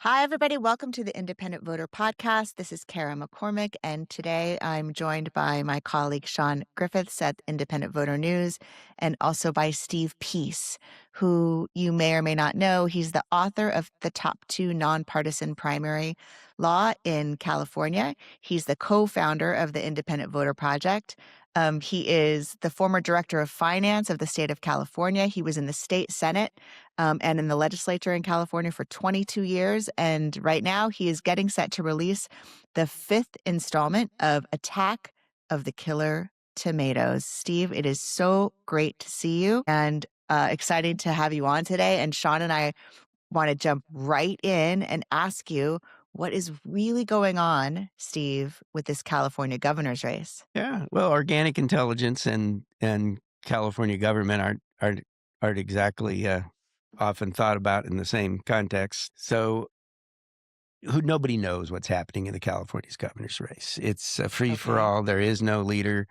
Hi, everybody. Welcome to the Independent Voter Podcast. This is Kara McCormick, and today I'm joined by my colleague Sean Griffiths at Independent Voter News and also by Steve Peace, who you may or may not know. He's the author of the top two nonpartisan primary law in California. He's the co-founder of the Independent Voter Project. He is the former director of finance of the state of California. He was in the state Senate and in the legislature in California for 22 years. And right now, he is getting set to release the fifth installment of Attack of the Killer Tomatoes. Steve, it is so great to see you and exciting to have you on today. And Sean and I want to jump right in and ask you what is really going on, Steve, with this California governor's race. Yeah, well, organic intelligence and California government aren't exactly often thought about in the same context. So, nobody knows what's happening in the California's governor's race. It's a free for all. There is no leader.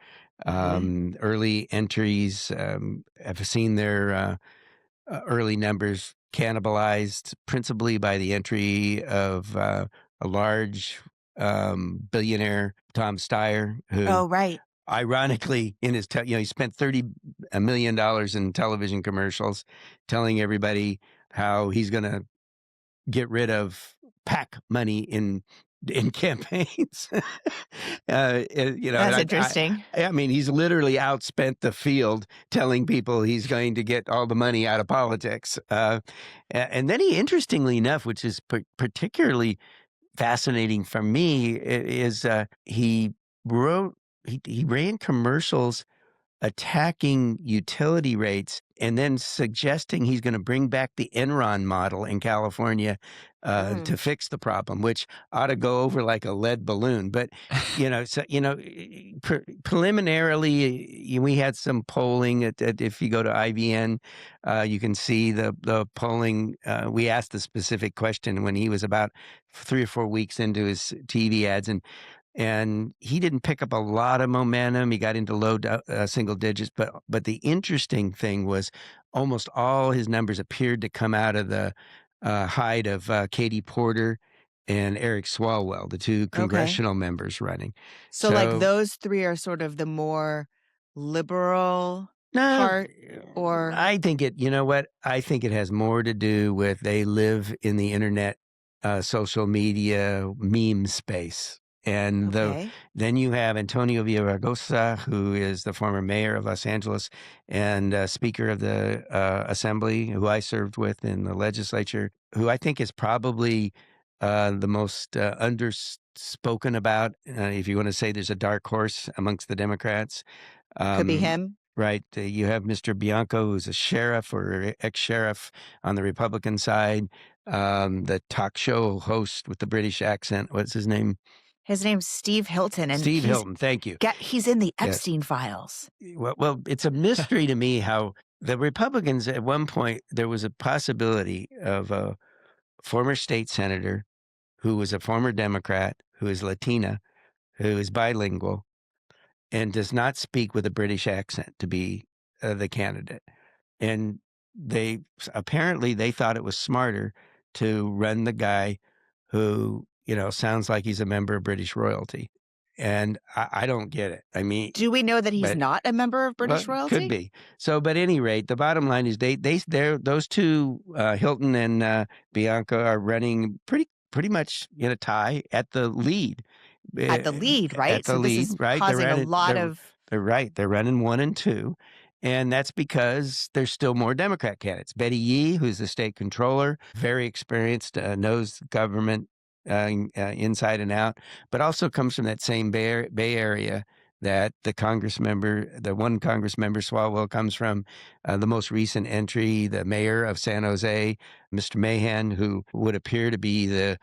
Early entries have seen their early numbers cannibalized principally by the entry of a large billionaire, Tom Steyer, who Oh, right. ironically, in his he spent $30 million in television commercials telling everybody how he's going to get rid of PAC money in campaigns. That's interesting. I mean, he's literally outspent the field telling people he's going to get all the money out of politics. And then he, interestingly enough, which is particularly fascinating for me, is he wrote, he ran commercials attacking utility rates and then suggesting he's going to bring back the Enron model in California to fix the problem, which ought to go over like a lead balloon. But, preliminarily, we had some polling if you go to IVN, you can see the polling. We asked a specific question when he was about 3 or 4 weeks into his TV ads, and he didn't pick up a lot of momentum. He got into low single digits, but the interesting thing was almost all his numbers appeared to come out of the hide of Katie Porter and Eric Swalwell, the two congressional members running. So like those three are sort of the more liberal part, or I think you know what? I think it has more to do with they live in the internet, social media meme space. And then you have Antonio Villaraigosa, who is the former mayor of Los Angeles and Speaker of the Assembly, who I served with in the legislature, who I think is probably the most underspoken about, if you want to say there's a dark horse amongst the Democrats. Could be him. Right. You have Mr. Bianco, who's a sheriff or ex-sheriff on the Republican side, the talk show host with the British accent. What's his name? His name's Steve Hilton. And Steve Hilton, thank you. He's in the Epstein files. Well, it's a mystery to me how the Republicans, at one point, there was a possibility of a former state senator who was a former Democrat, who is Latina, who is bilingual, and does not speak with a British accent to be the candidate. And they thought it was smarter to run the guy who, sounds like he's a member of British royalty. And I don't get it. I mean, do we know that he's not a member of British royalty? Could be. So, but at any rate, the bottom line is those two, Hilton and Bianca, are running pretty much in a tie at the lead. At the lead, right? At the lead, right? Causing a lot of. They're right. They're running 1 and 2. And that's because there's still more Democrat candidates. Betty Yee, who's the state controller, very experienced, knows government inside and out, but also comes from that same Bay Area that the one Congress member Swalwell comes from. The most recent entry, the mayor of San Jose, Mr. Mahan, who would appear to be the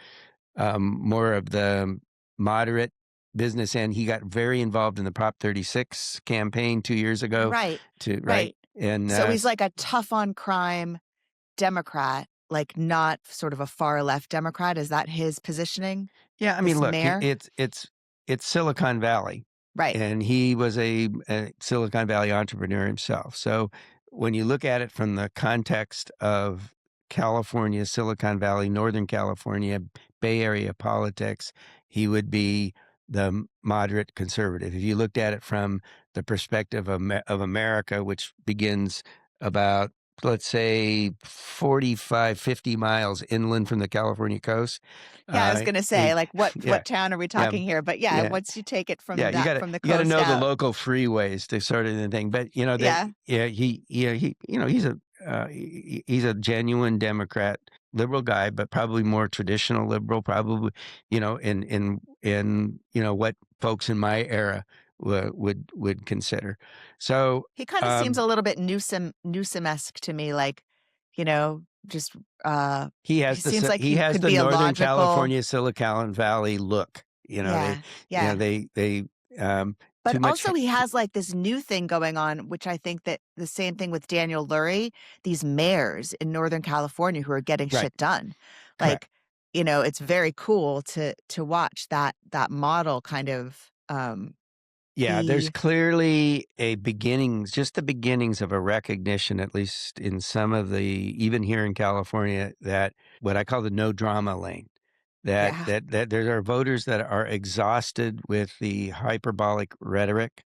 more of the moderate business end. He got very involved in the Prop 36 campaign 2 years ago. Right. Right. And so he's like a tough on crime Democrat, like not sort of a far left Democrat. Is that his positioning? Yeah. I mean, look, it's Silicon Valley. Right. And he was a Silicon Valley entrepreneur himself. So when you look at it from the context of California, Silicon Valley, Northern California, Bay Area politics, he would be the moderate conservative. If you looked at it from the perspective of America, which begins about, let's say, 45, 50 miles inland from the California coast, Yeah, I was gonna say, he, like, what yeah, what town are we yeah, talking here? But yeah, yeah. once you take it Yeah, from the you gotta coast know the out. local freeways to sort of the thing. But that Yeah. yeah, he he's a genuine Democrat, liberal guy, but probably more traditional liberal, probably in what folks in my era would consider. So He kinda seems a little bit Newsom-esque to me, like, just, he seems like he he has could the be a Northern logical. California, Silicon Valley look. Yeah, yeah. They But too much. also he has, like, this new thing going on, which I think that the same thing with Daniel Lurie, these mayors in Northern California who are getting Right, shit done. correct. Like, it's very cool to watch that model kind of, Yeah, there's be. clearly just the beginnings of a recognition, at least in some of even here in California, that what I call the no drama lane. Yeah. That there are voters that are exhausted with the hyperbolic rhetoric,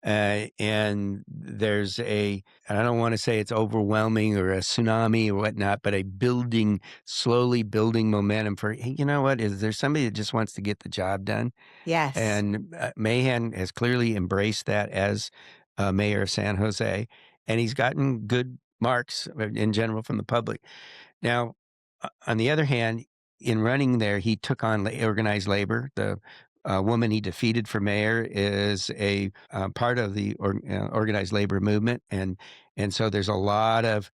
and I don't want to say it's overwhelming or a tsunami or whatnot, but slowly building momentum for, hey, you know what? Is there somebody that just wants to get the job done? Yes. And Mahan has clearly embraced that as mayor of San Jose, and he's gotten good marks in general from the public. Now, on the other hand, in running there, he took on organized labor. The woman he defeated for mayor is a part of the organized labor movement, and so there's a lot of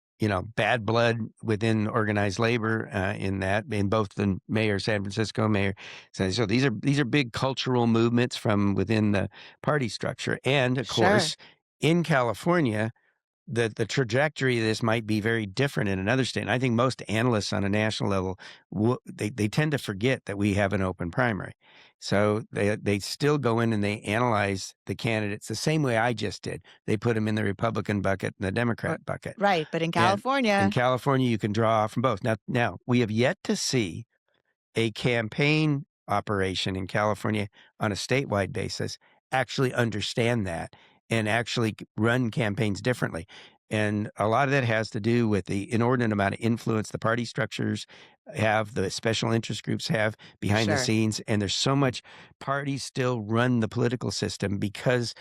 bad blood within organized labor in both the mayor of San Francisco, mayor. So these are big cultural movements from within the party structure, and of Sure. course, in California the trajectory of this might be very different in another state. And I think most analysts on a national level they tend to forget that we have an open primary, so they still go in and they analyze the candidates the same way I just did. They put them in the Republican bucket and the R Democrat bucket, Right, but in and in California. California you can draw from both. Now we have yet to see a campaign operation in California on a statewide basis actually understand that and actually run campaigns differently. And a lot of that has to do with the inordinate amount of influence the party structures have, the special interest groups have behind the Sure. scenes. And there's so much parties still run the political system because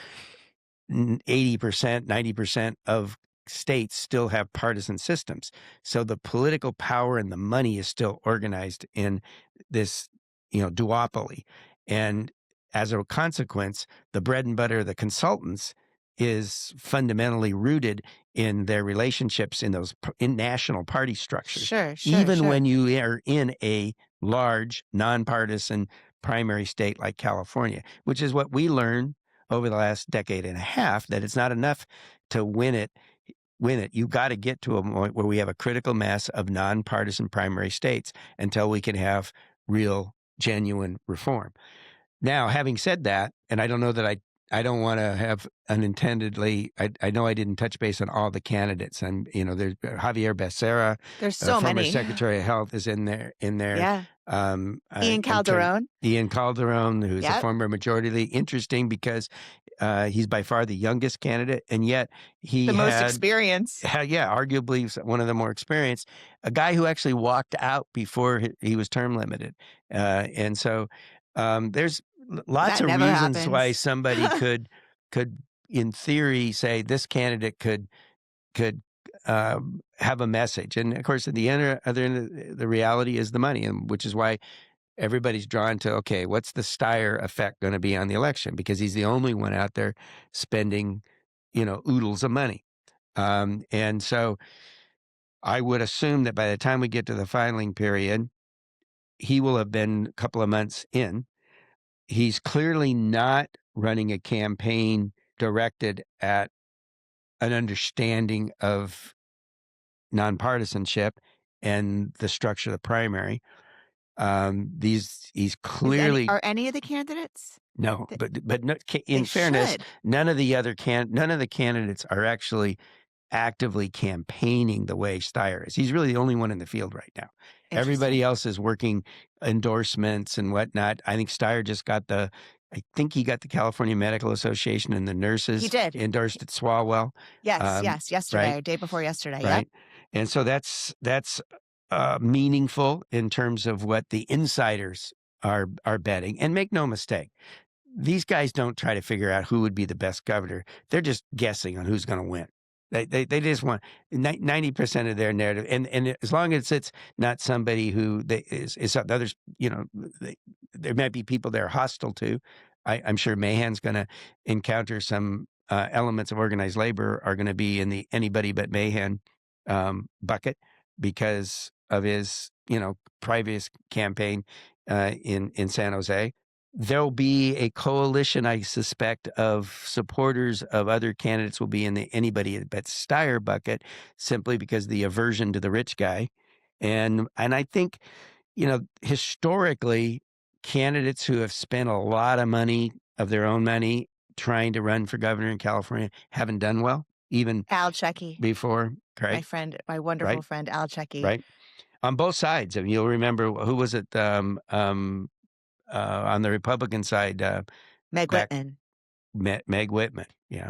80%, 90% of states still have partisan systems. So the political power and the money is still organized in this, duopoly. And as a consequence, the bread and butter of the consultants is fundamentally rooted in their relationships in national party structures, Sure, sure, even sure. when you are in a large nonpartisan primary state like California, which is what we learned over the last decade and a half, that it's not enough to win it. You've got to get to a point where we have a critical mass of nonpartisan primary states until we can have real, genuine reform. Now, having said that, and I don't know that I don't want to have unintendedly. I know I didn't touch base on all the candidates, and there's Javier Becerra, There's so former many. Secretary of Health, is in there. Yeah. Ian I'm trying. Calderon. Ian Calderon, who's a Yep. former majority leader. Interesting because he's by far the youngest candidate, and yet The he most experience. yeah, arguably one of the more experienced, a guy who actually walked out before he was term limited. And so there's lots That of never reasons why happens. somebody could, in theory, say this candidate could have a message. And of course, at the other end, the reality is the money, and which is why everybody's drawn to, okay, what's the Steyer effect going to be on the election? Because he's the only one out there spending, oodles of money. And so I would assume that by the time we get to the filing period, he will have been a couple of months in. He's clearly not running a campaign directed at an understanding of nonpartisanship and the structure of the primary. He's clearly Are any of the candidates? no, Th but no, They in fairness, should. none of the candidates are actually actively campaigning the way Steyer is. He's really the only one in the field right now. Everybody Interesting. else is working endorsements and whatnot. I think Steyer just got I think he got the California Medical Association and the He nurses did. endorsed at Swalwell. Yes, yes, Right, yesterday or day before yesterday. Yep. right. And so that's meaningful in terms of what the insiders are betting. And make no mistake, these guys don't try to figure out who would be the best governor. They're just guessing on who's going to win. They just want 90% of their narrative, and as long as it's not somebody who is others, there might be people they're hostile to. I'm sure Mahan's going to encounter some elements of organized labor are going to be in the anybody but Mahan bucket because of his previous campaign in San Jose. There'll be a coalition, I suspect, of supporters of other candidates will be in the anybody but Steyer bucket simply because the aversion to the rich guy. And I think, historically, candidates who have spent a lot of money of their own money trying to run for governor in California haven't done well, even Al Checky, before, my right? friend, my wonderful Right? friend Al Checky. Right? On both sides. I mean, you'll remember who was it on the Republican side Meg back Whitman. Meg Whitman. Yeah.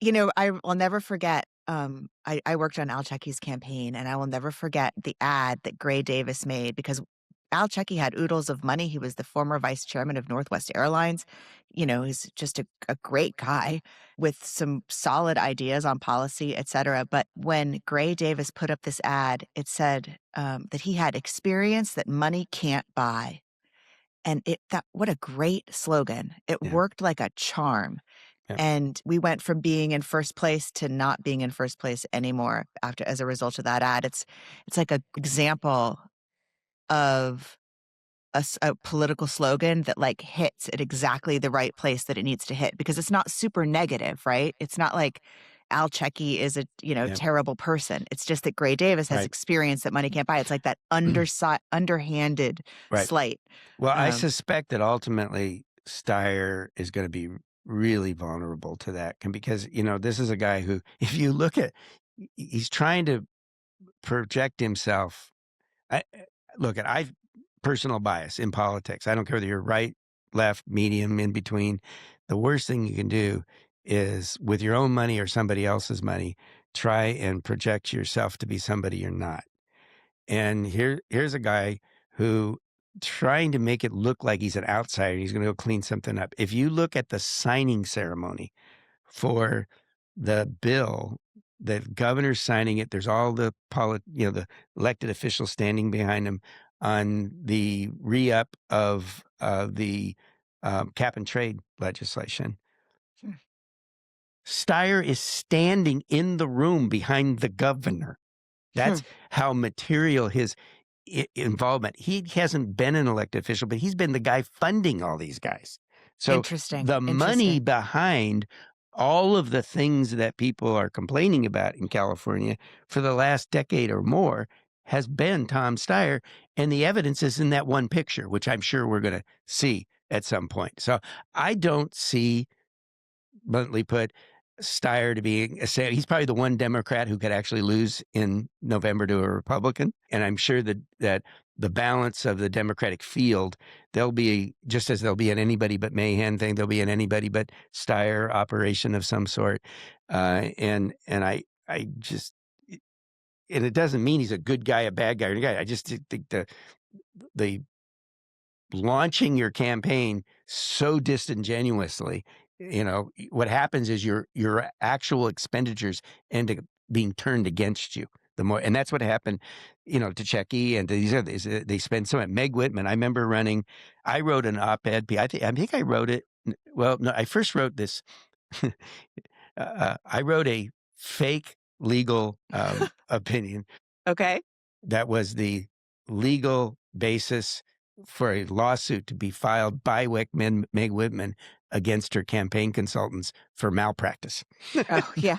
Yeah. I will never forget, I worked on Al Checky's campaign, and I will never forget the ad that Gray Davis made because Al Checky had oodles of money. He was the former vice chairman of Northwest Airlines. He's just a great guy with some solid ideas on policy, et cetera. But when Gray Davis put up this ad, it said that he had experience that money can't buy. And what a great slogan. It Yeah. worked like a charm. Yeah. And we went from being in first place to not being in first place anymore as a result of that ad. It's like an example of a political slogan that like hits at exactly the right place that it needs to hit because it's not super negative, right? It's not like Al Checky is a Yeah. terrible person. It's just that Gray Davis has Right. experience that money can't buy. It's like that underhanded Right. slight. Well, I suspect that ultimately Steyer is going to be really vulnerable to that because, this is a guy who, if you look at, he's trying to project himself. I've personal bias in politics. I don't care whether you're right, left, medium, in between. The worst thing you can do is with your own money or somebody else's money, try and project yourself to be somebody you're not. And here's a guy who trying to make it look like he's an outsider. He's going to go clean something up. If you look at the signing ceremony for the bill, the governor's signing it. There's all the the elected officials standing behind him on the re-up of the cap and trade legislation. Hmm. Steyer is standing in the room behind the governor. That's how material his involvement. He hasn't been an elected official, but he's been the guy funding all these guys. So Interesting. the money behind all of the things that people are complaining about in California for the last decade or more has been Tom Steyer. And the evidence is in that one picture, which I'm sure we're going to see at some point. So I don't see, bluntly put, Steyer to be he's probably the one Democrat who could actually lose in November to a Republican. And I'm sure that the balance of the Democratic field, there'll be, just as there'll be an anybody but Mahan thing, there'll be an anybody but Steyer operation of some sort. And I just, and it doesn't mean he's a good guy, a bad guy, or a guy. I just think the launching your campaign so disingenuously, what happens is your actual expenditures end up being turned against you. The more, and that's what happened, to Checky and to these others. They spend so much. Meg Whitman, I remember I wrote an op-ed. I think I wrote it. Well, no, I first wrote this. I wrote a fake legal opinion. Okay. That was the legal basis for a lawsuit to be filed by Meg Whitman against her campaign consultants for malpractice. Oh, yeah.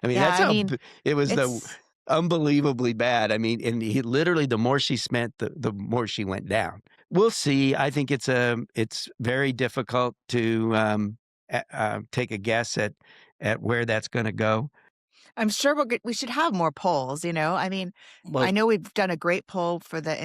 I mean, Yeah, that's I how mean, it was it's unbelievably bad. I mean, and literally the more she spent, the more she went down. We'll see. I think it's very difficult to take a guess at where that's going to go. I'm sure we should have more polls, you know? I mean, I Well, know we've done a great poll for that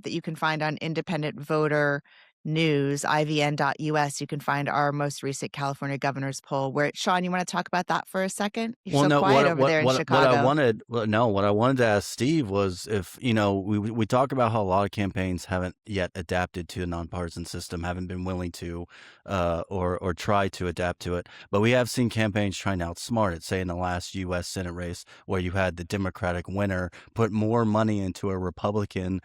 you can find on Independent Voter News, IVN.us. You can find our most recent California governor's poll where Sean, you wanna talk about that for a second? You're Well, so no, quiet over there in what I Chicago. wanted, well, no, what I wanted to ask Steve was if, we talk about how a lot of campaigns haven't yet adapted to a nonpartisan system, haven't been willing to, or try to adapt to it. But we have seen campaigns trying to outsmart it. Say in the last U.S. Senate race, where you had the Democratic winner put more money into a Republican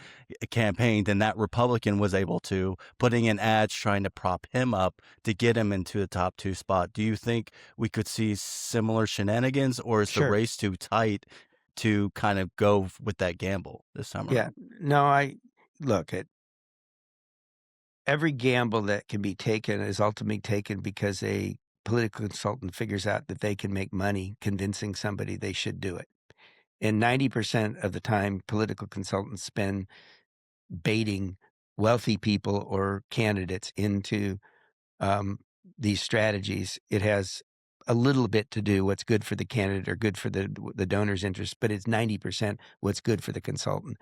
campaign than that Republican was able to, putting in ads trying to prop him up to get him into the top two spot. Do you think we could see similar shenanigans, or is the Sure. race too tight to kind of go with that gamble this time Yeah. around? No, I look at every gamble that can be taken is ultimately taken because a political consultant figures out that they can make money convincing somebody they should do it. And 90% of the time, political consultants spend baiting wealthy people or candidates into um, these strategies. It has a little bit to do what's good for the candidate or good for the donor's interest, but it's 90% what's good for the consultant.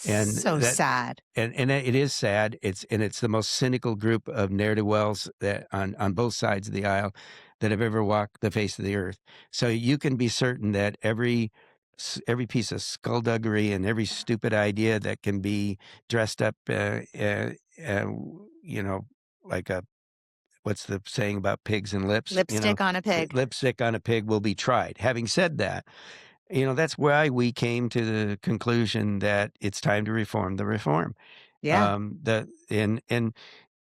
And So that sad. and it is sad. It's the most cynical group of ne'er do wells that on both sides of the aisle that have ever walked the face of the earth. So you can be certain that every piece of skullduggery and every stupid idea that can be dressed up, uh, you know, like a what's the saying about pigs and lips? Lipstick on a pig. Lipstick on a pig will be tried. Having said that, that's why we came to the conclusion that it's time to reform the reform. Yeah, The and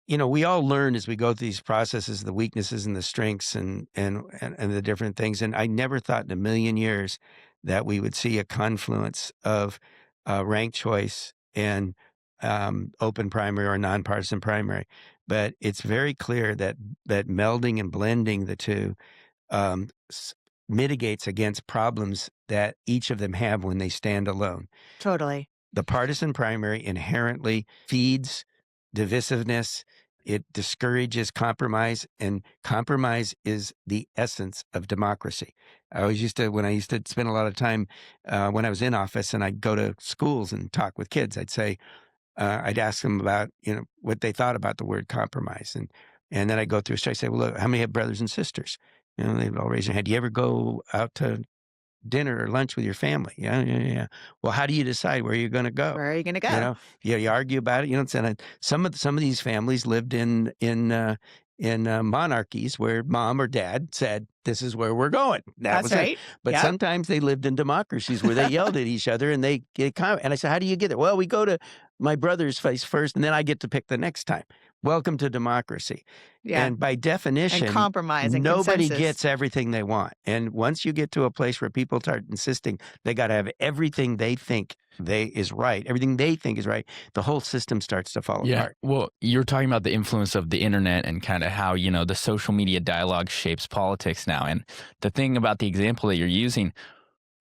we all learn as we go through these processes the weaknesses and the strengths and the different things. And I never thought in a million years that we would see a confluence of ranked choice and open primary or nonpartisan primary. But it's very clear that melding and blending the two um, mitigates against problems that each of them have when they stand alone. totally. The partisan primary inherently feeds divisiveness. It discourages compromise, and compromise is the essence of democracy. When I used to spend a lot of time when I was in office and I'd go to schools and talk with kids, I'd ask them about, what they thought about the word compromise. And then I'd go through a story, say, well, look, how many have brothers and sisters? They'd all raise their hand. Do you ever go out to dinner or lunch with your family? Yeah, yeah, yeah. Well, how do you decide where you're going to go? Where are you gonna You go? know, you argue about it. Some of these families lived in monarchies where mom or dad said, "This is where we're going." That That's was it. right. But Yep. sometimes they lived in democracies where they yelled at each other and they get and I said, "How do you get there?" Well, we go to my brother's place first, and then I get to pick the next time. Welcome to democracy. Yeah, And by and definition, compromise and nobody consensus. gets everything they want. And once you get to a place where people start insisting they got to have everything they think is right, everything they think is right, the whole system starts to fall Yeah. apart. Well, you're talking about the influence of the internet and kind of how, the social media dialogue shapes politics now. And the thing about the example that you're using,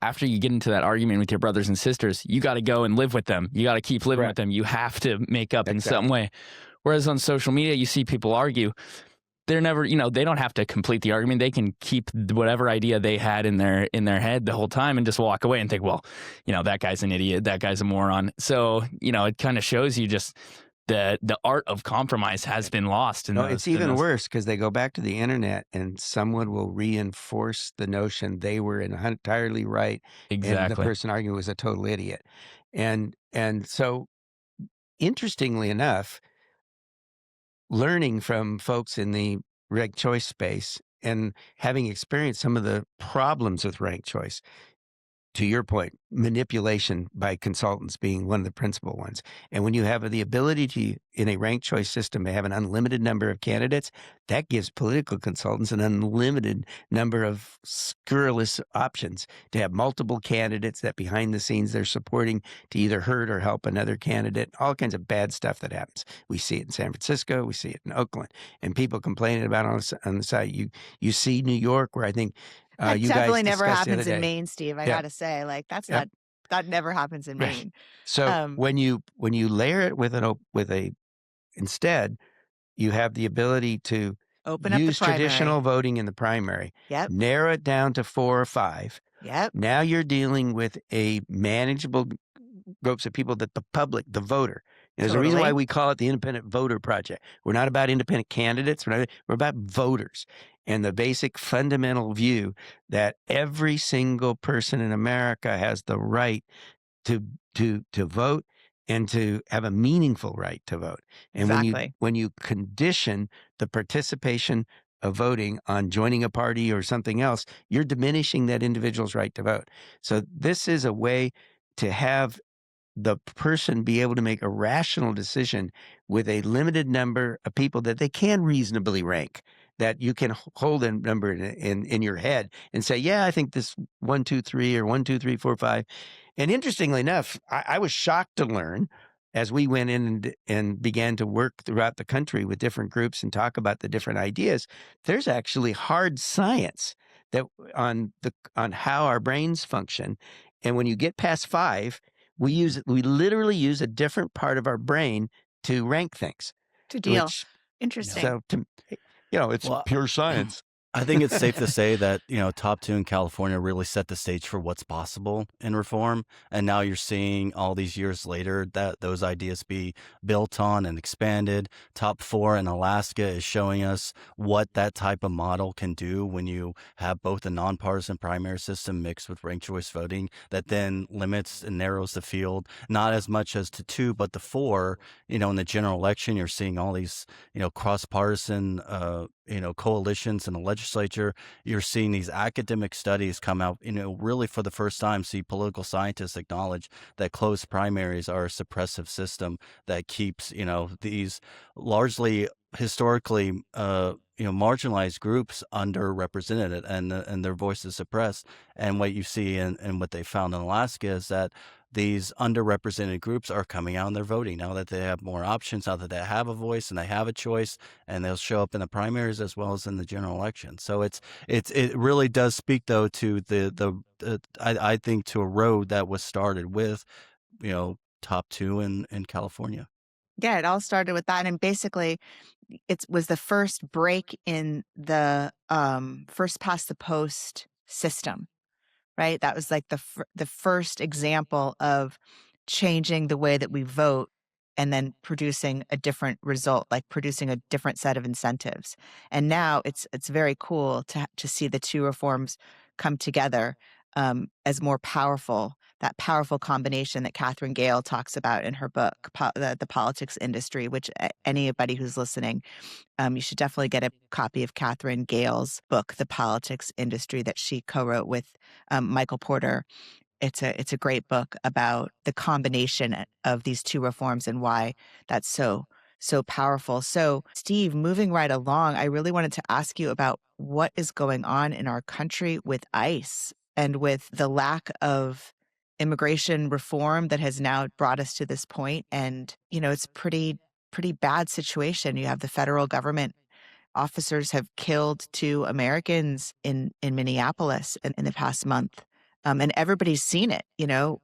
after you get into that argument with your brothers and sisters, you got to go and live with them. You got to keep living with Correct. them. You have to make up in some Exactly. way. Whereas on social media, you see people argue. They're never, they don't have to complete the argument. They can keep whatever idea they had in their head the whole time and just walk away and think, well, that guy's an idiot. That guy's a moron. So, it kind of shows you just the art of compromise has been lost in No, those. it's even worse because they go back to the internet and someone will reinforce the notion they were entirely right and the Exactly. person arguing was a total idiot. And so interestingly enough, learning from folks in the ranked choice space and having experienced some of the problems with ranked choice, to your point, manipulation by consultants being one of the principal ones. And when you have the ability to, in a ranked choice system, to have an unlimited number of candidates, that gives political consultants an unlimited number of scurrilous options to have multiple candidates that behind the scenes they're supporting to either hurt or help another candidate, all kinds of bad stuff that happens. We see it in San Francisco, we see it in Oakland, and people complaining about it on the side. You see New York, where I think That you guys definitely never discussed the other happens in day. Maine, Steve, I Yeah. gotta say, like, Yep. that never happens in Right. Maine. So Um, when you layer it with a instead, you have the ability to Open up the use traditional primary. voting in the primary, Yep. narrow it down to 4 or 5. Yep. Now you're dealing with a manageable groups of people that the public, the voter. And there's a reason why Totally. we call it the Independent Voter Project. We're not about independent candidates. We're about voters. And the basic fundamental view that every single person in America has the right to vote and to have a meaningful right to vote. And Exactly. when you condition the participation of voting on joining a party or something else, you're diminishing that individual's right to vote. So this is a way to have the person be able to make a rational decision with a limited number of people that they can reasonably rank, that you can hold a number in your head and say, yeah, I think this 1, 2, 3 or 1, 2, 3, 4, 5. And interestingly enough, I was shocked to learn as we went in and began to work throughout the country with different groups and talk about the different ideas, there's actually hard science that on how our brains function. And when you get past 5, we literally use a different part of our brain to rank things, To deal. which, Interesting. so it's Well, pure science. I think it's safe to say that, Top 2 in California really set the stage for what's possible in reform. And now you're seeing all these years later that those ideas be built on and expanded. Top 4 in Alaska is showing us what that type of model can do when you have both a nonpartisan primary system mixed with ranked choice voting that then limits and narrows the field, not as much as to 2, but to 4. In the general election, you're seeing all these, cross-partisan, coalitions in the legislature. You're seeing these academic studies come out, really for the first time, see political scientists acknowledge that closed primaries are a suppressive system that keeps, these largely historically, marginalized groups underrepresented and their voices suppressed. And what you see and what they found in Alaska is that these underrepresented groups are coming out and they're voting now that they have more options, now that they have a voice and they have a choice, and they'll show up in the primaries as well as in the general election. So it really does speak though to I think to a road that was started with, Top 2 in California. Yeah, it all started with that. And basically, it was the first break in the first past the post system, right? That was like the first example of changing the way that we vote and then producing a different result, like producing a different set of incentives. And now it's very cool to see the two reforms come together as more powerful, that powerful combination that Catherine Gale talks about in her book, The Politics Industry, which anybody who's listening, you should definitely get a copy of Catherine Gale's book, The Politics Industry, that she co-wrote with Michael Porter. It's a great book about the combination of these two reforms and why that's so powerful. So, Steve, moving right along, I really wanted to ask you about what is going on in our country with ICE and with the lack of immigration reform that has now brought us to this point. And, it's pretty bad situation. You have the federal government. Officers have killed 2 Americans in Minneapolis in the past month. And everybody's seen it,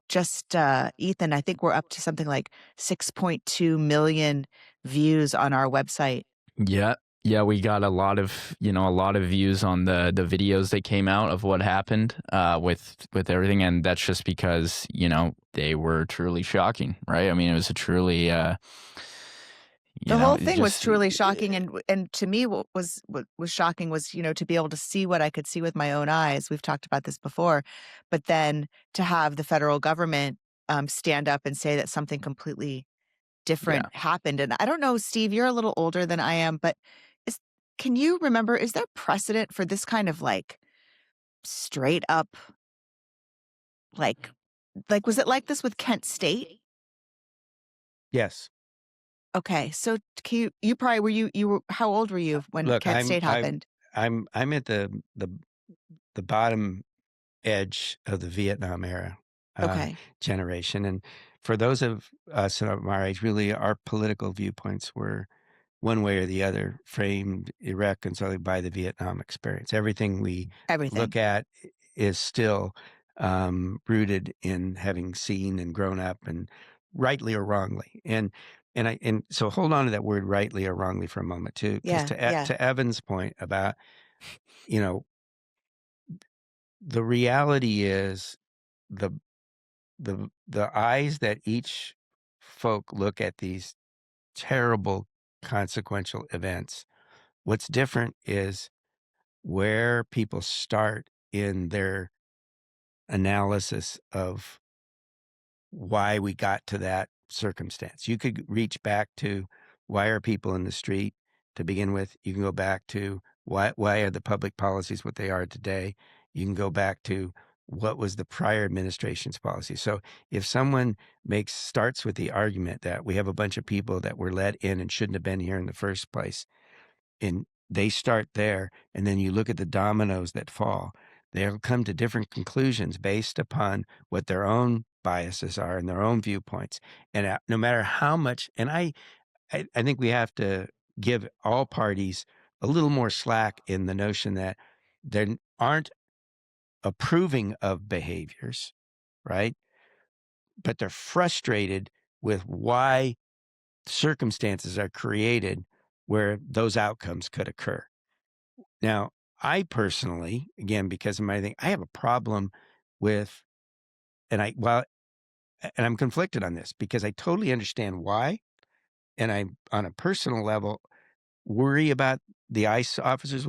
just, Ethan, I think we're up to something like 6.2 million views on our website. Yeah. Yeah, we got a lot of views on the videos that came out of what happened with everything, and that's just because they were truly shocking, right? I mean, it was a truly The whole thing was truly shocking, and to me, what was shocking was to be able to see what I could see with my own eyes. We've talked about this before, but then to have the federal government stand up and say that something completely different happened. And I don't know, Steve, you're a little older than I am, but can you remember, is there precedent for this kind of like straight up, like was it like this with Kent State? Yes. Okay, so can you probably you were, how old were you when Look, Kent State happened? I'm at the bottom edge of the Vietnam era Okay. generation, and for those of us of our age, really, our political viewpoints were one way or the other framed irreconcilably by the Vietnam experience. Everything we look at is still rooted in having seen and grown up, and rightly or wrongly. And and so hold on to that word rightly or wrongly for a moment too, because to Evan's point about, the reality is the eyes that each folk look at these terrible consequential events. What's different is where people start in their analysis of why we got to that circumstance. You could reach back to why are people in the street to begin with. You can go back to why are the public policies what they are today. You can go back to what was the prior administration's policy. So if someone starts with the argument that we have a bunch of people that were let in and shouldn't have been here in the first place, and they start there, and then you look at the dominoes that fall, they'll come to different conclusions based upon what their own biases are and their own viewpoints. And no matter how much, and I think we have to give all parties a little more slack in the notion that they aren't approving of behaviors, right? But they're frustrated with why circumstances are created where those outcomes could occur. Now, I personally, again, because of my thing, I have a problem with, and I'm conflicted on this because I totally understand why. And I, on a personal level, worry about the ICE officers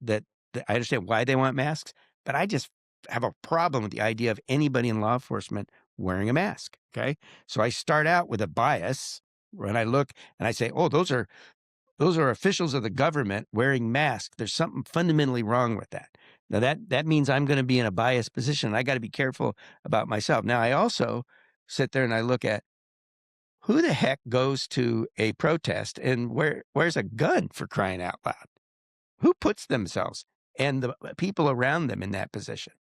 that I understand why they want masks, but I just have a problem with the idea of anybody in law enforcement wearing a mask. Okay. So I start out with a bias when I look and I say, oh, those are officials of the government wearing masks. There's something fundamentally wrong with that. Now that means I'm going to be in a biased position, and I got to be careful about myself. Now I also sit there and I look at who the heck goes to a protest and wears a gun, for crying out loud? Who puts themselves and the people around them in that position?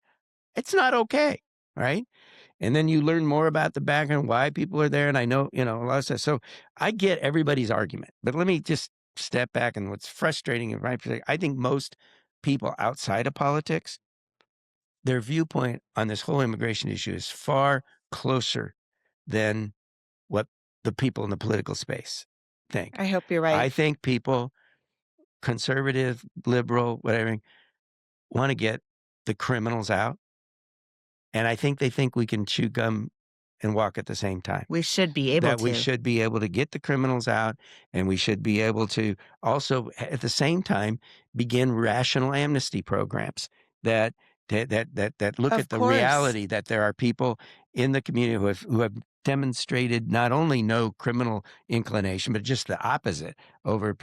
It's not okay, right? And then you learn more about the background, why people are there. And I know, a lot of stuff. So I get everybody's argument, but let me just step back. And what's frustrating, I think most people outside of politics, their viewpoint on this whole immigration issue is far closer than what the people in the political space think. I hope you're right. I think people, conservative, liberal, whatever, want to get the criminals out. And I think they think we can chew gum and walk at the same time. We should be able to. We should be able to get the criminals out, and we should be able to also, at the same time, begin rational amnesty programs that look at the reality that there are people in the community who have demonstrated not only no criminal inclination, but just the opposite over a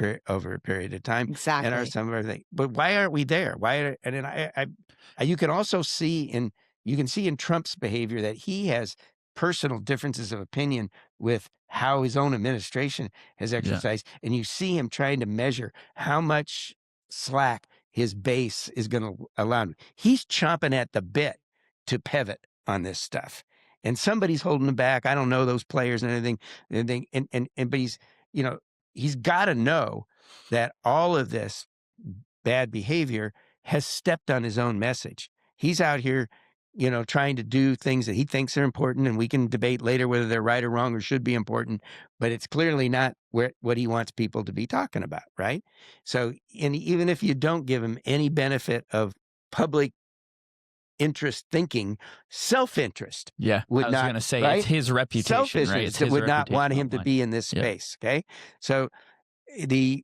period of time. Exactly. And are some of our things. But why aren't we there? You can also see in Trump's behavior that he has personal differences of opinion with how his own administration has exercised. Yeah. And you see him trying to measure how much slack his base is going to allow him. He's chomping at the bit to pivot on this stuff. And somebody's holding him back. I don't know those players and anything. But he's got to know that all of this bad behavior has stepped on his own message. He's out here, trying to do things that he thinks are important, and we can debate later whether they're right or wrong or should be important, but it's clearly not what he wants people to be talking about, right? So, and even if you don't give him any benefit of public interest thinking, self-interest would not, I was going to say, right? It's his reputation, right? It's his would not want him to be in this space, okay? So the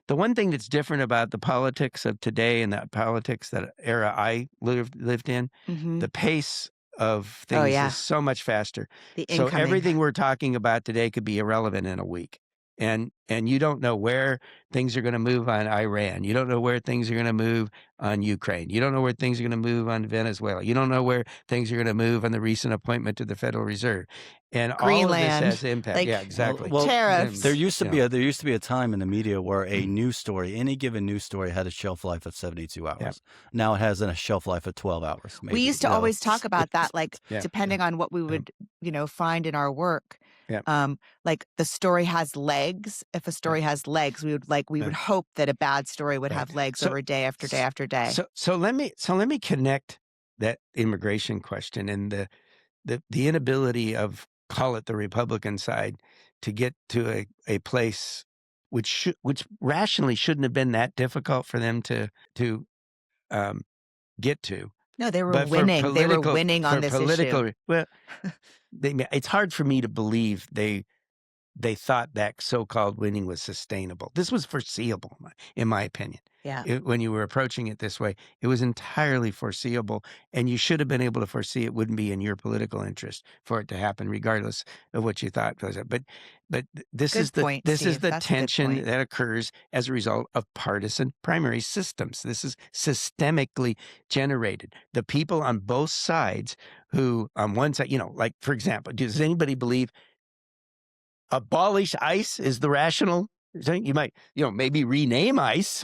one thing that's different about the politics of today and the politics that era I lived in, the pace of things is so much faster. So everything we're talking about today could be irrelevant in a week. And you don't know where things are going to move on Iran. You don't know where things are going to move on Ukraine. You don't know where things are going to move on Venezuela. You don't know where things are going to move on the recent appointment to the Federal Reserve. And Greenland, all of this has impact. Yeah, exactly. Well, tariffs. There used to be a time in the media where a news story, any given news story, had a shelf life of 72 hours. Yep. Now it has a shelf life of 12 hours. Maybe. We used to always talk about that, depending on what we would, find in our work. Yeah. Like the story has legs. If a story has legs, we would hope that a bad story would have legs over day after day after day. So let me connect that immigration question and the inability of, call it the Republican side, to get to a place which rationally shouldn't have been that difficult for them to get to. No, they were But winning. They were winning on this issue. Well, it's hard for me to believe they thought that so-called winning was sustainable. This was foreseeable, in my opinion. Yeah. When you were approaching it this way, it was entirely foreseeable, and you should have been able to foresee it wouldn't be in your political interest for it to happen, regardless of what you thought was it. But this Good is the point, this is Steve. the That's a good tension point. that occurs as a result of partisan primary systems. This is systemically generated. The people on both sides who, on one side, like, for example, does anybody believe abolish ICE is the rational? You might, maybe rename ICE.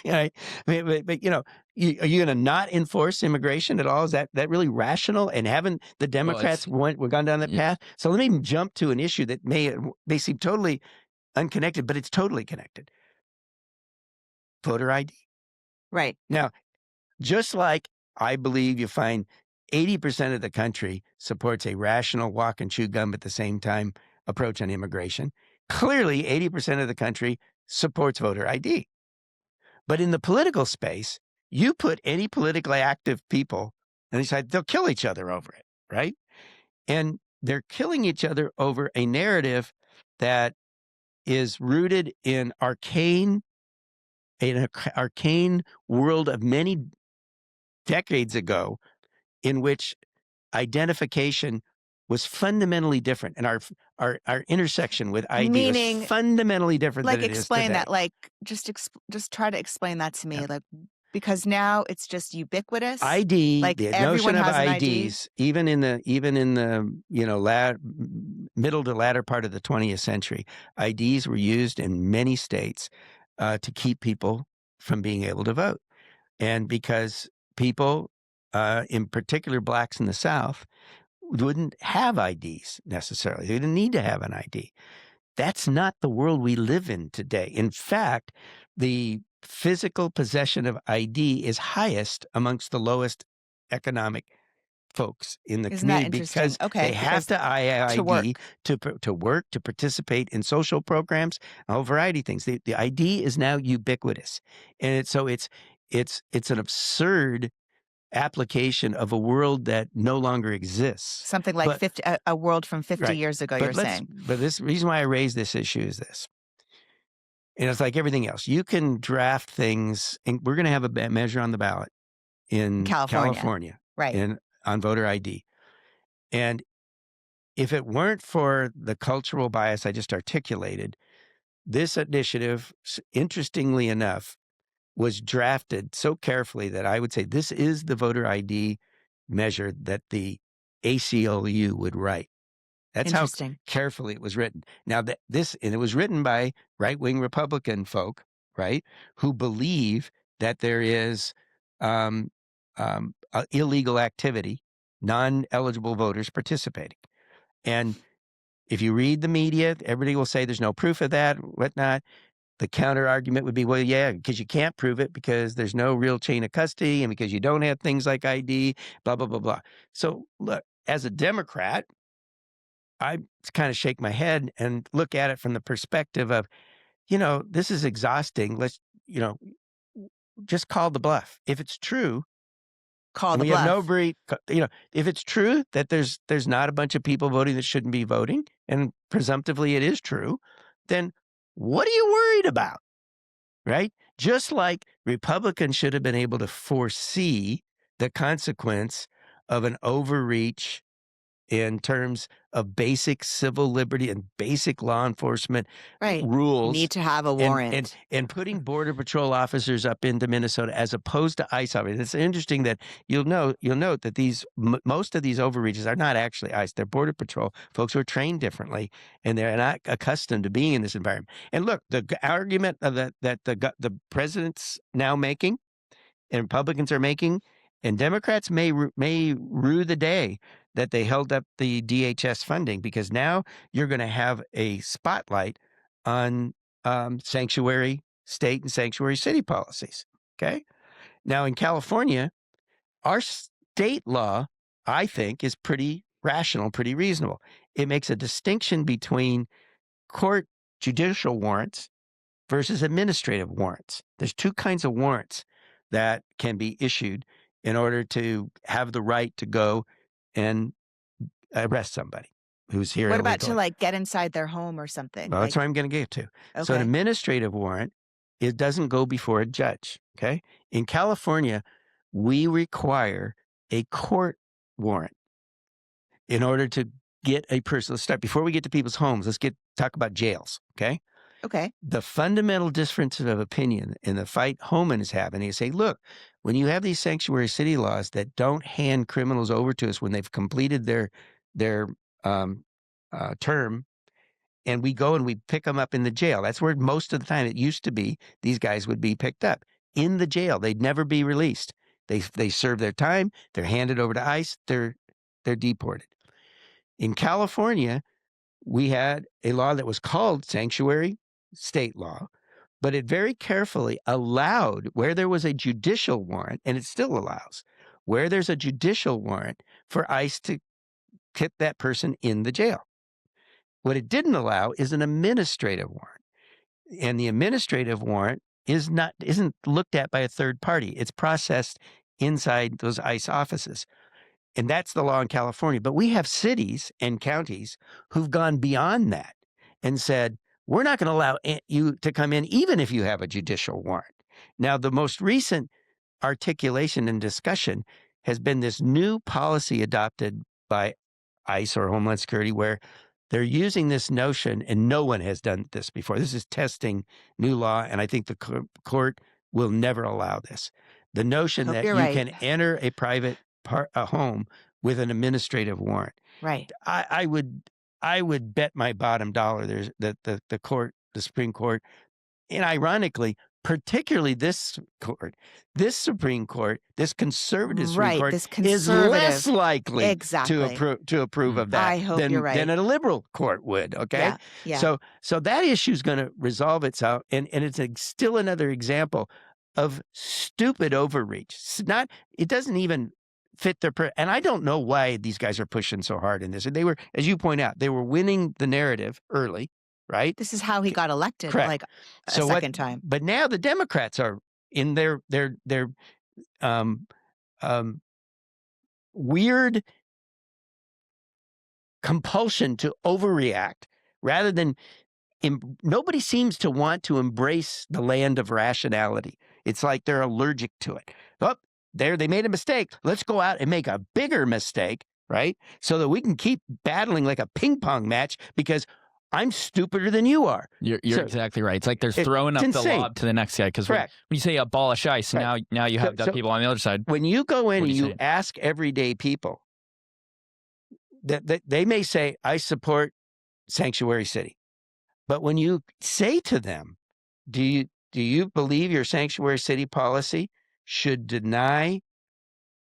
Right? But are you going to not enforce immigration at all? Is that really rational? And haven't the Democrats gone down that path? So let me jump to an issue that may seem totally unconnected, but it's totally connected. Voter ID. Right. Now, just like I believe you find 80% of the country supports a rational walk and chew gum at the same time approach on immigration, clearly 80% of the country supports voter ID. But in the political space, you put any politically active people and decide they'll kill each other over it, right? And they're killing each other over a narrative that is rooted in an arcane world of many decades ago, in which identification was fundamentally different, and our intersection with ID was fundamentally different than it is today. Explain that. Like, just try to explain that to me. Yeah. Like, because now it's just ubiquitous. ID, like the everyone notion of has IDs, even in the middle to latter part of the 20th century, IDs were used in many states to keep people from being able to vote, and because people, in particular blacks in the South, wouldn't have IDs necessarily. They didn't need to have an ID. That's not the world we live in today. In fact, the physical possession of ID is highest amongst the lowest economic folks in the community, because they have to ID to work, to participate in social programs, a whole variety of things. The ID is now ubiquitous, and it's an absurd application of a world that no longer exists. Something like a world from 50 years ago, you're saying. But this reason why I raise this issue is this. And it's like everything else. You can draft things, and we're going to have a measure on the ballot in California, right? On voter ID. And if it weren't for the cultural bias I just articulated, this initiative, interestingly enough, was drafted so carefully that I would say this is the voter ID measure that the ACLU would write. That's how carefully it was written. Now, and it was written by right-wing Republican folk, right, who believe that there is illegal activity, non-eligible voters participating. And if you read the media, everybody will say there's no proof of that, whatnot. The counter argument would be, well, yeah, because you can't prove it because there's no real chain of custody and because you don't have things like ID, blah, blah, blah, blah. So look, as a Democrat, I kind of shake my head and look at it from the perspective of, this is exhausting. Let's, just call the bluff. If it's true, we have no breed. If it's true that there's not a bunch of people voting that shouldn't be voting, and presumptively it is true, then what are you worried about, right? Just like Republicans should have been able to foresee the consequence of an overreach in terms of basic civil liberty and basic law enforcement rules. Need to have a warrant. And putting Border Patrol officers up into Minnesota as opposed to ICE officers. It's interesting that you'll note that most of these overreaches are not actually ICE. They're Border Patrol folks who are trained differently, and they're not accustomed to being in this environment. And look, the argument that the president's now making and Republicans are making, and Democrats may rue the day that they held up the DHS funding, because now you're going to have a spotlight on sanctuary state and sanctuary city policies. Okay. Now in California, our state law, I think, is pretty rational, pretty reasonable. It makes a distinction between court judicial warrants versus administrative warrants. There's two kinds of warrants that can be issued in order to have the right to go and arrest somebody who's here What about to illegally. get inside their home or something? Well, that's what I'm going to get to. So an Okay. administrative warrant, it doesn't go before a judge, okay? In California, we require a court warrant in order to get a person. Let's start, before we get to people's homes, let's talk about jails, okay? Okay. The fundamental difference of opinion in the fight Homan is having is say, look, when you have these sanctuary city laws that don't hand criminals over to us when they've completed their term, and we go and we pick them up in the jail. That's where most of the time it used to be. These guys would be picked up in the jail. They'd never be released. They serve their time. They're handed over to ICE. They're deported. In California, we had a law that was called sanctuary state law, but it very carefully allowed where there was a judicial warrant, and it still allows, where there's a judicial warrant for ICE to keep that person in the jail. What it didn't allow is an administrative warrant. And the administrative warrant isn't looked at by a third party. It's processed inside those ICE offices. And that's the law in California. But we have cities and counties who've gone beyond that and said, we're not going to allow you to come in even if you have a judicial warrant. Now, the most recent articulation and discussion has been this new policy adopted by ICE or Homeland Security where they're using this notion, and no one has done this before. This is testing new law, and I think the court will never allow this. The notion that you can enter a private home with an administrative warrant. Right. I would bet my bottom dollar that the Supreme Court, and ironically, particularly this Supreme Court, this conservative Supreme Court is less likely to approve of that than a liberal court would. Okay, yeah. So that issue is going to resolve itself, and it's still another example of stupid overreach. It doesn't even fit their and I don't know why these guys are pushing so hard in this. And they were, as you point out, they were winning the narrative early. Right. This is how he got elected, Correct. a second time. But now the Democrats are in their weird compulsion to overreact rather than nobody seems to want to embrace the land of rationality. It's like they're allergic to it. Oh, they made a mistake. Let's go out and make a bigger mistake, right? So that we can keep battling like a ping pong match because I'm stupider than you are. You're exactly right. It's like they're throwing up the lob to the next guy. Because when you say abolish ICE, now you have people on the other side. When you go in and you ask everyday people, that they may say, I support sanctuary city. But when you say to them, do you believe your sanctuary city policy should deny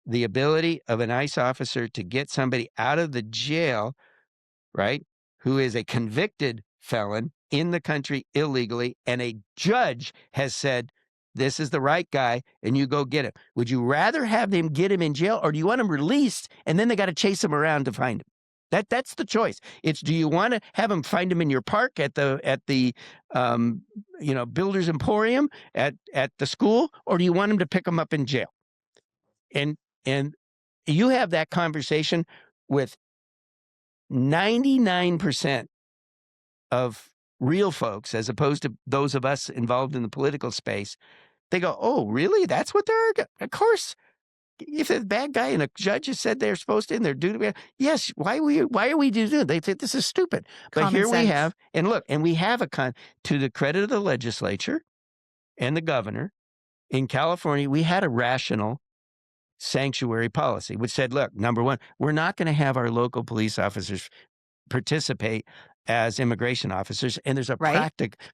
the ability of an ICE officer to get somebody out of the jail, right, who is a convicted felon in the country illegally, and a judge has said, this is the right guy, and you go get him. Would you rather have them get him in jail, or do you want him released, and then they got to chase him around to find him? That's the choice. It's, do you want to have them find him in your park at the Builder's Emporium at the school, or do you want him to pick him up in jail? And you have that conversation with 99% of real folks, as opposed to those of us involved in the political space. They go, oh, really? That's what they're, of course. If a bad guy and a judge has said they're supposed to, and they're due to be, yes, why are we doing it? They think this is stupid. But here we have, and look, and we have to the credit of the legislature and the governor in California, we had a rational sanctuary policy, which said, look, number one, we're not going to have our local police officers participate as immigration officers. And there's a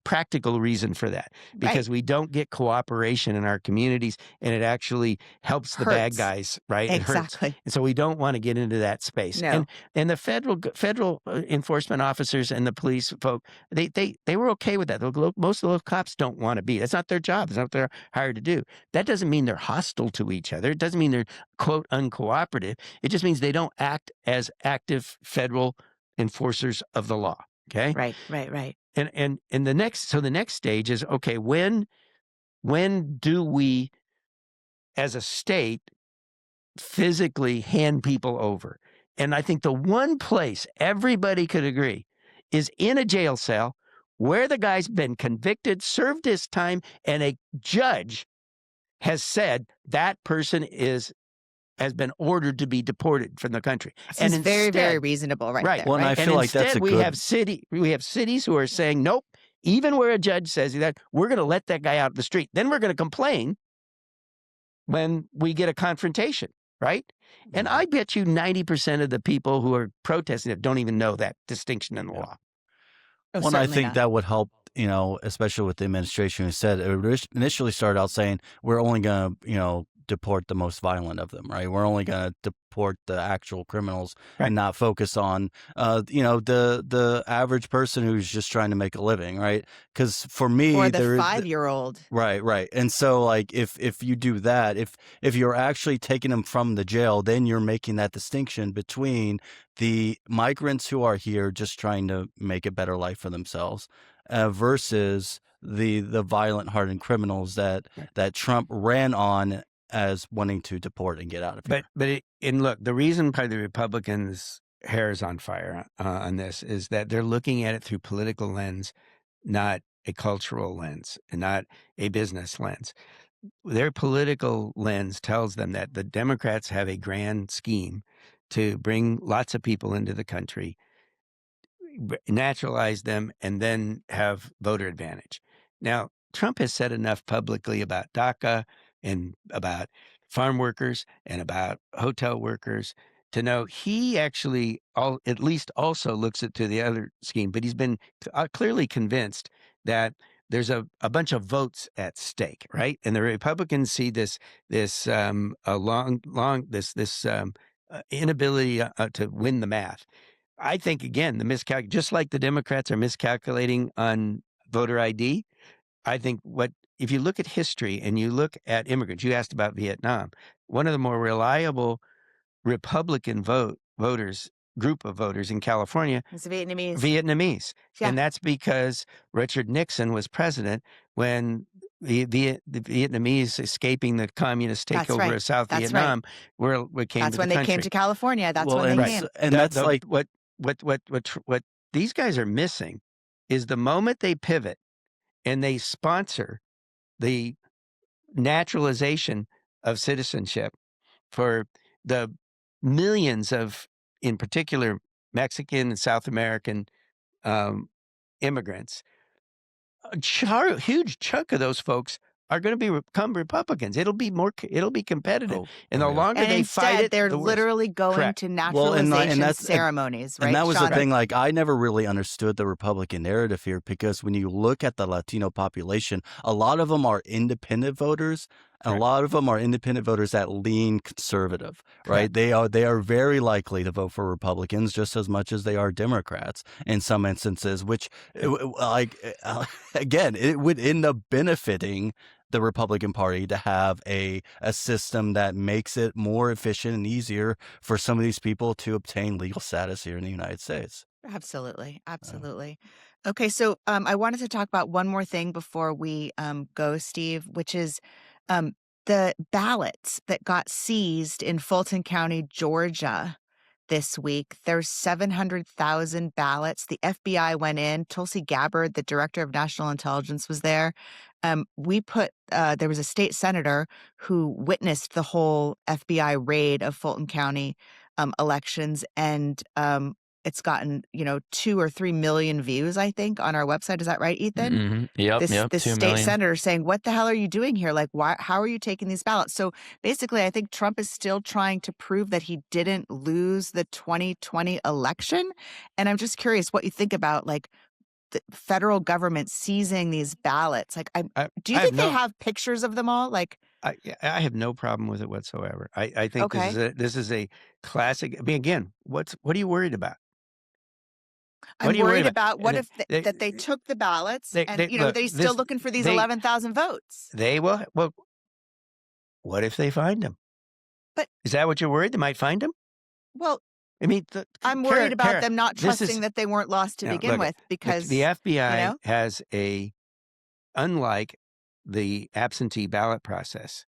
practical reason for that, because we don't get cooperation in our communities, and it actually helps the bad guys, right? Exactly. It hurts. And so we don't want to get into that space. No. And the federal enforcement officers and the police folk, they were okay with that. Most of those cops don't want to be. That's not their job. It's not what they're hired to do. That doesn't mean they're hostile to each other. It doesn't mean they're, quote, uncooperative. It just means they don't act as active federal enforcers of the law. Okay. Right. And the next stage is, okay, when do we as a state physically hand people over? And I think the one place everybody could agree is in a jail cell where the guy's been convicted, served his time, and a judge has said that person has been ordered to be deported from the country. This is very, very reasonable right there. Well, and I Right? feel like that's a we good. have cities who are saying, nope, even where a judge says that, we're going to let that guy out of the street. Then we're going to complain when we get a confrontation, right? And I bet you 90% of the people who are protesting it don't even know that distinction in the law. Oh, Well, and I certainly think not. that would help, especially with the administration who said it initially started out saying we're only going to, deport the most violent of them, right? We're only going to deport the actual criminals Right. and not focus on, the average person who's just trying to make a living, right? Because for me, Or the 5-year-old. Right. And so like if you do that, if you're actually taking them from the jail, then you're making that distinction between the migrants who are here just trying to make a better life for themselves versus the violent hardened criminals that Trump ran on as wanting to deport and get out of here. And look, the reason probably the Republicans' hair is on fire on this is that they're looking at it through political lens, not a cultural lens and not a business lens. Their political lens tells them that the Democrats have a grand scheme to bring lots of people into the country, naturalize them, and then have voter advantage. Now, Trump has said enough publicly about DACA and about farm workers and about hotel workers to know he actually at least also looks to the other scheme, but he's been clearly convinced that there's a bunch of votes at stake, right? And the Republicans see this inability to win the math. I think, again, just like the Democrats are miscalculating on voter ID, I think if you look at history and you look at immigrants, you asked about Vietnam, one of the more reliable Republican group of voters in California It's Vietnamese. Yeah. And that's because Richard Nixon was president when the Vietnamese escaping the communist takeover of South Vietnam came to the country. That's when they came to California. That's when they came. And that's like what these guys are missing is the moment they pivot and they sponsor the naturalization of citizenship for the millions of, in particular, Mexican and South American immigrants. A huge chunk of those folks are going to become Republicans. It'll be competitive. And the longer they fight it, they're the worse. literally going Correct. to naturalization ceremonies, right? And that was the Sean? thing. Like, I never really understood the Republican narrative here because when you look at the Latino population, a lot of them are independent voters. And a lot of them are independent voters that lean conservative, right? They are very likely to vote for Republicans just as much as they are Democrats in some instances, which, again, it would end up benefiting the Republican Party to have a system that makes it more efficient and easier for some of these people to obtain legal status here in the United States. Absolutely. Okay, so I wanted to talk about one more thing before we go, Steve, which is the ballots that got seized in Fulton County, Georgia this week. There's 700,000 ballots. The FBI went in. Tulsi Gabbard, the director of national intelligence, was there. There was a state senator who witnessed the whole FBI raid of Fulton County elections, and it's gotten 2 or 3 million views, I think, on our website. Is that right, Ethan? Mm-hmm. Yep. This 2 state million. senator saying, "What the hell are you doing here? Like, why? How are you taking these ballots?" So basically, I think Trump is still trying to prove that he didn't lose the 2020 election. And I'm just curious what you think about the federal government seizing these ballots. Like, do you think they have pictures of them all? Like, I have no problem with it whatsoever. I think Okay. this is a classic. I mean, again, what are you worried about? I'm worried about what if that they took the ballots and they're still looking for these 11,000 votes. They will. Well, what if they find them? But is that what you're worried? They might find them. Well, I mean, I'm worried about Kara, them not this is trusting that they weren't lost to begin look, with because the FBI you know? has unlike the absentee ballot process,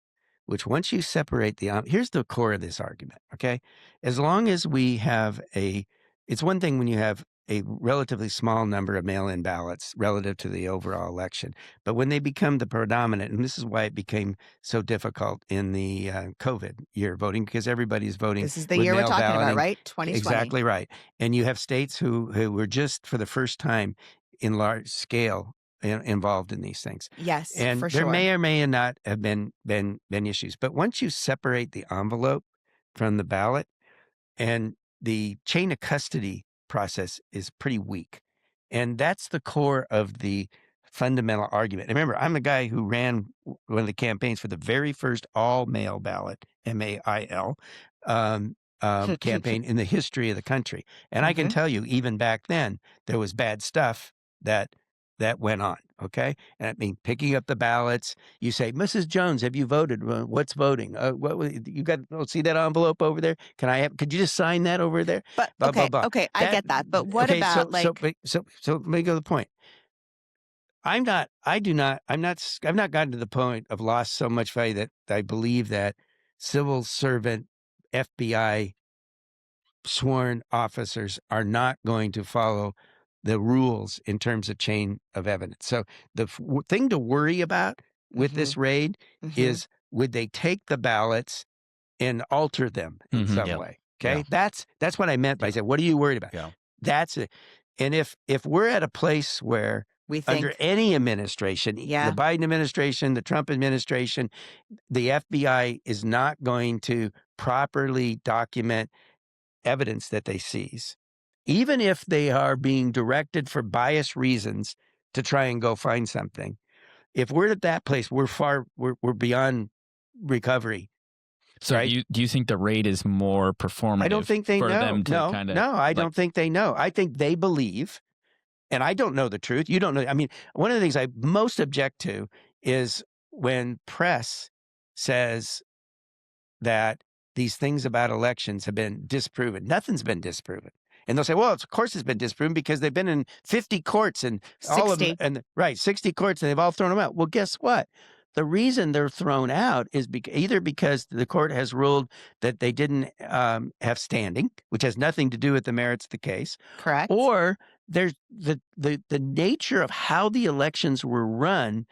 which once you separate here's the core of this argument, okay? As long as we have it's one thing when you have a relatively small number of mail-in ballots relative to the overall election, but when they become the predominant, and this is why it became so difficult in the COVID year voting, because everybody's voting This is the with year we're mail talking about, balloting. right? 2020. Exactly right. And you have states who were just for the first time in large scale involved in these things. Yes, And for there sure. may or may not have been issues. But once you separate the envelope from the ballot, and the chain of custody process is pretty weak. And that's the core of the fundamental argument. And remember, I'm the guy who ran one of the campaigns for the very first all-mail ballot, MAIL, campaign in the history of the country. And I can tell you, even back then, there was bad stuff that went on. Okay. And I mean, picking up the ballots, you say, Mrs. Jones, have you voted? What's voting? You got, see that envelope over there? Could you just sign that over there? But Blah, okay, blah, blah. okay, I get that. But what about so let me go to the point. I've not gotten to the point of lost so much value that I believe that civil servant FBI sworn officers are not going to follow the rules in terms of chain of evidence. So the thing to worry about with this raid is, would they take the ballots and alter them in some way? Okay. Yeah. That's what I meant by saying, what are you worried about? Yeah. That's it. And if we're at a place where we think under any administration, the Biden administration, the Trump administration, the FBI is not going to properly document evidence that they seize, even if they are being directed for biased reasons to try and go find something. If we're at that place, we're beyond recovery. So right? do you think the raid is more performative? I don't think they for know. them to No, I don't think they know. I think they believe, and I don't know the truth. You don't know. I mean, one of the things I most object to is when press says that these things about elections have been disproven. Nothing's been disproven. And they'll say, well, of course it's been disproven because they've been in 50 courts and 60. all of them, and 60 courts, and they've all thrown them out. Well, guess what? The reason they're thrown out is either because the court has ruled that they didn't have standing, which has nothing to do with the merits of the case. Correct. Or there's the nature of how the elections were run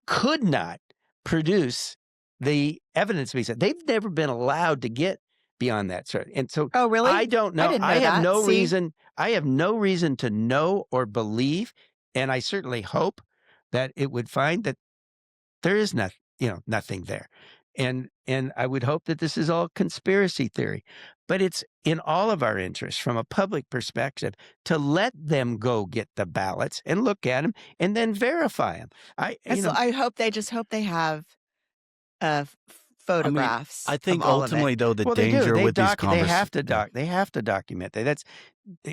could not produce the evidence we said. They've never been allowed to get beyond that. And so oh, really? I don't know. I didn't know I have that. no See? reason. I have no reason to know or believe, and I certainly hope that it would find that there is nothing there. And I would hope that this is all conspiracy theory. But it's in all of our interests from a public perspective to let them go get the ballots and look at them and then verify them. I hope they have photographs. I think of all ultimately, of it. though, the well, danger they do. with these They have to conversations. they have to document. That's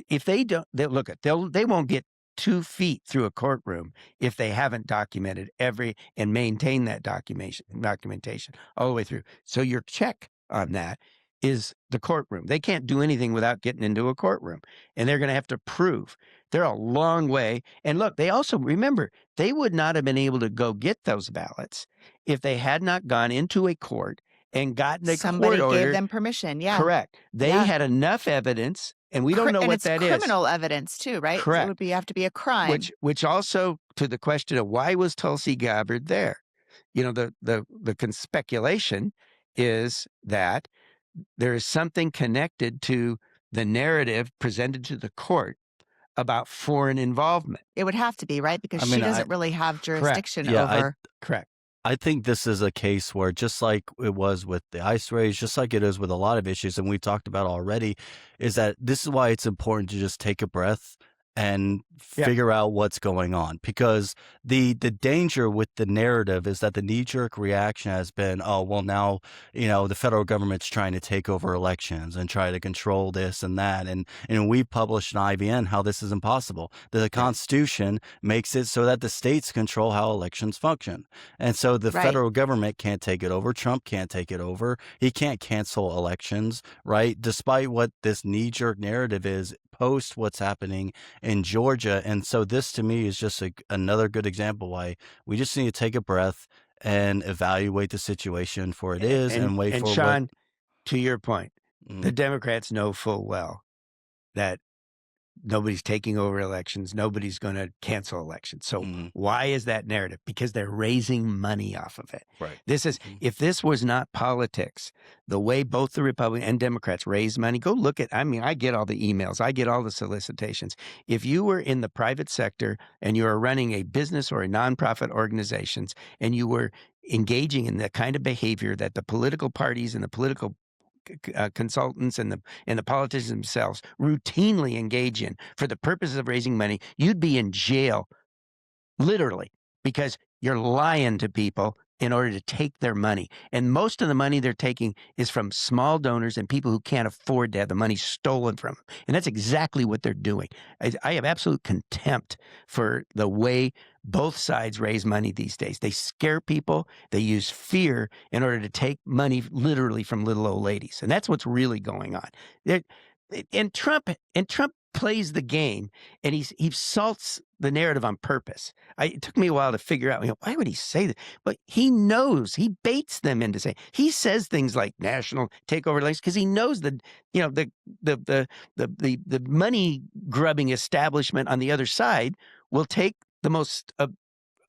if they don't. They won't get 2 feet through a courtroom if they haven't documented and maintained that documentation all the way through. So your check on that is the courtroom. They can't do anything without getting into a courtroom, and they're going to have to prove. They're a long way. And look, they also, remember, they would not have been able to go get those ballots if they had not gone into a court and gotten a Somebody court order. gave them permission. Yeah. Correct. They had enough evidence, and we don't know what that is. And it's criminal evidence too, right? Correct. It would have to be a crime. Which also, to the question of why was Tulsi Gabbard there? The speculation is that there is something connected to the narrative presented to the court about foreign involvement. It would have to be, right? Because she doesn't really have jurisdiction over. Correct. I think this is a case where, just like it was with the ICE raids, just like it is with a lot of issues, and we talked about already, is that this is why it's important to just take a breath and Yeah. figure out what's going on, because the danger with the narrative is that the knee-jerk reaction has been, oh well, now the federal government's trying to take over elections and try to control this and that, and we published in IVN how this is impossible. The Constitution makes it so that the states control how elections function, and so the Right. federal government can't take it over. Trump can't take it over. He can't cancel elections, right? Despite what this knee-jerk narrative is post what's happening in Georgia. And so this to me is just another good example why we just need to take a breath and evaluate the situation for it is, and wait for Sean, to your point, the Mm. Democrats know full well that nobody's taking over elections. Nobody's going to cancel elections. So why is that narrative? Because they're raising money off of it. Right. This is, if this was not politics, the way both the Republicans and Democrats raise money, go look at, I get all the emails. I get all the solicitations. If you were in the private sector and you are running a business or a nonprofit organizations and you were engaging in the kind of behavior that the political parties and the political consultants and the politicians themselves routinely engage in for the purposes of raising money, you'd be in jail, literally, because you're lying to people in order to take their money. And most of the money they're taking is from small donors and people who can't afford to have the money stolen from them. And that's exactly what they're doing. I have absolute contempt for the way both sides raise money these days. They scare people. They use fear in order to take money literally from little old ladies. And that's what's really going on. And Trump plays the game, and he salts the narrative on purpose. It took me a while to figure out, why would he say that? But he knows, he baits them into saying, he says things like national takeover elections because he knows that, the money grubbing establishment on the other side will take the most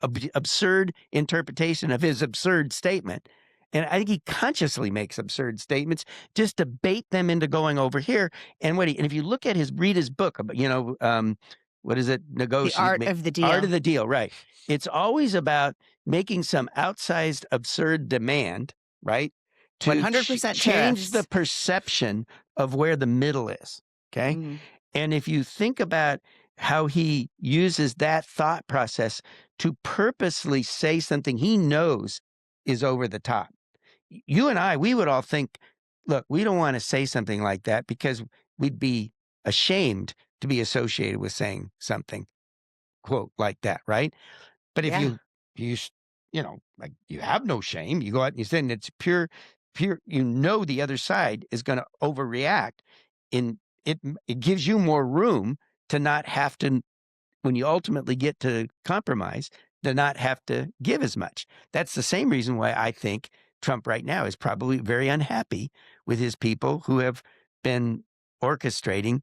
absurd interpretation of his absurd statement. And I think he consciously makes absurd statements just to bait them into going over here. And and if you read his book, what is it? The Art of the Deal. Art of the Deal, right. It's always about making some outsized absurd demand, right? To 100% change the perception of where the middle is, okay? Mm. And if you think about how he uses that thought process to purposely say something he knows is over the top. You and I, we would all think, look, we don't want to say something like that because we'd be ashamed to be associated with saying something, quote, like that, right? But if you like you have no shame, you go out and you say, and it's pure, the other side is going to overreact. It gives you more room to not have to, when you ultimately get to compromise, to not have to give as much. That's the same reason why I think Trump right now is probably very unhappy with his people who have been orchestrating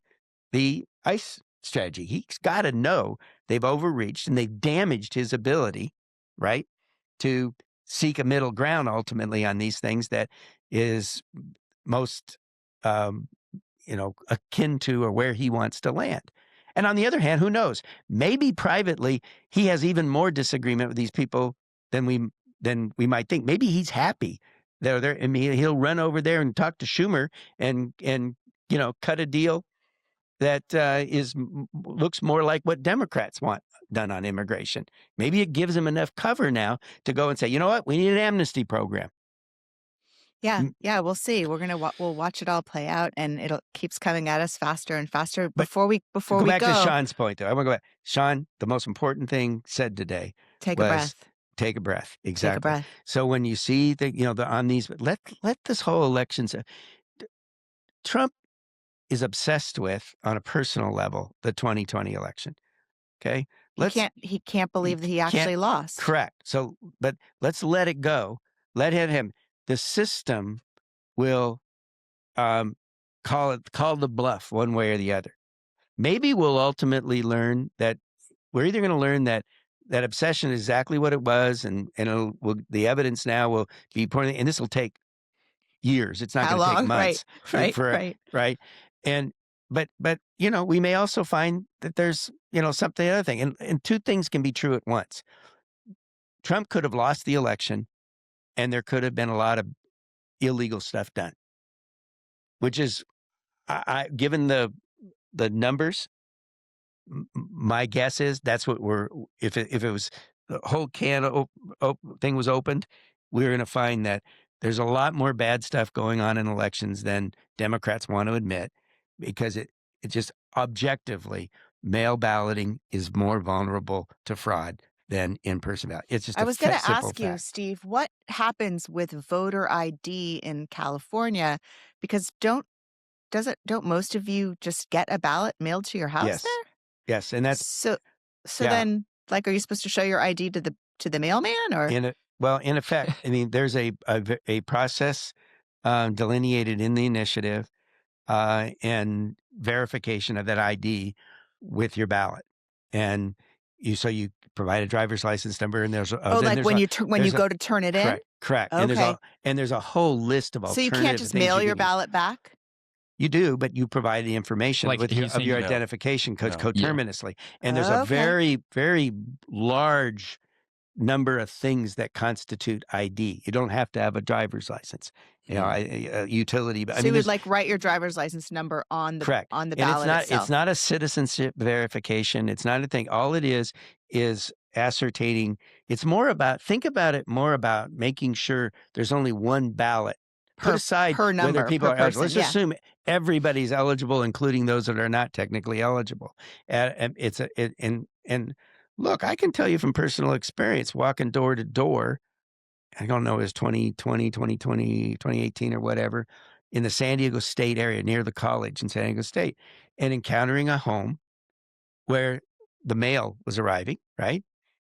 the ICE strategy. He's got to know they've overreached and they've damaged his ability, right, to seek a middle ground ultimately on these things that is most, akin to or where he wants to land. And on the other hand, who knows? Maybe privately he has even more disagreement with these people than we might think. Maybe he's happy. He'll run over there and talk to Schumer and cut a deal that looks more like what Democrats want done on immigration. Maybe it gives him enough cover now to go and say, you know what, we need an amnesty program. Yeah, we'll see. We'll watch it all play out, and it keeps coming at us faster and faster. Before we go back to Sean's point, though, I want to go back. Sean, the most important thing said today take a breath. Take a breath. Exactly. Take a breath. So when you see on these, let this whole election. Trump is obsessed with, on a personal level, the 2020 election. Okay, he can't believe that he actually lost. Correct. So, but let's let it go. Let him. The system will call the bluff one way or the other. Maybe we'll ultimately learn that we're either going to learn that obsession is exactly what it was, and the evidence now will be pointing, and this will take years. It's not going to take months. Right. And but we may also find that there's something other thing, and two things can be true at once. Trump could have lost the election, and there could have been a lot of illegal stuff done, which is, given the numbers, My guess is that's what if it was the whole thing was opened, we're going to find that there's a lot more bad stuff going on in elections than Democrats want to admit, because it just objectively, mail balloting is more vulnerable to fraud than in-person ballot. It's just I a was going to simple ask you, fact. Steve, what happens with voter ID in California? Because don't most of you just get a ballot mailed to your house Yes. there? Yes, and that's So yeah. then, like, are you supposed to show your ID to the mailman, or? In effect, I mean, there's a process delineated in the initiative and verification of that ID with your ballot, and you provide a driver's license number, and there's Oh, then like there's when a you go to turn it in? correct, Okay. and there's a whole list of So you can't alternative just things mail you your can use. ballot back? You do, but you provide the information Like of he's saying, your No. identification No. coterminously, and there's a Okay. very, very large number of things that constitute ID. You don't have to have a driver's license, a utility. But So I you mean, would there's like write your driver's license number on the correct on the and ballot it's itself. not a citizenship verification. It's not a thing. All it is ascertaining. It's more about, think about it more about making sure there's only one ballot. Put aside per whether number, people per are eligible. Let's person, just assume everybody's eligible, including those that are not technically eligible. And and look, I can tell you from personal experience, walking door to door, I don't know, it was 2020, 2020, 2018 or whatever, in the San Diego State area near the college in San Diego State, and encountering a home where the mail was arriving, right?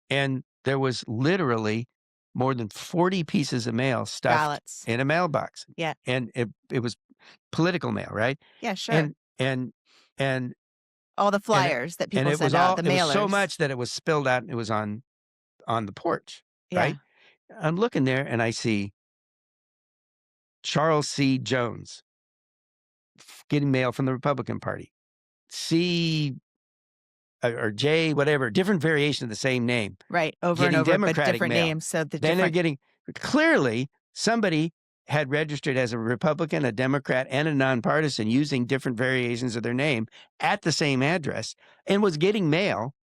And there was literally more than 40 pieces of mail stuffed ballots. in a mailbox. Yeah. And it was political mail, right? Yeah, sure. And all the flyers that people it was send out, the it was so mailers. much that it was spilled out and it was on the porch, Yeah. right? I'm looking there and I see Charles C. Jones getting mail from the Republican Party. C or J, whatever, different variation of the same name. Right. Over getting and over, Democratic but different mail. names. So then they're getting, clearly somebody had registered as a Republican, a Democrat, and a nonpartisan using different variations of their name at the same address and was getting mail,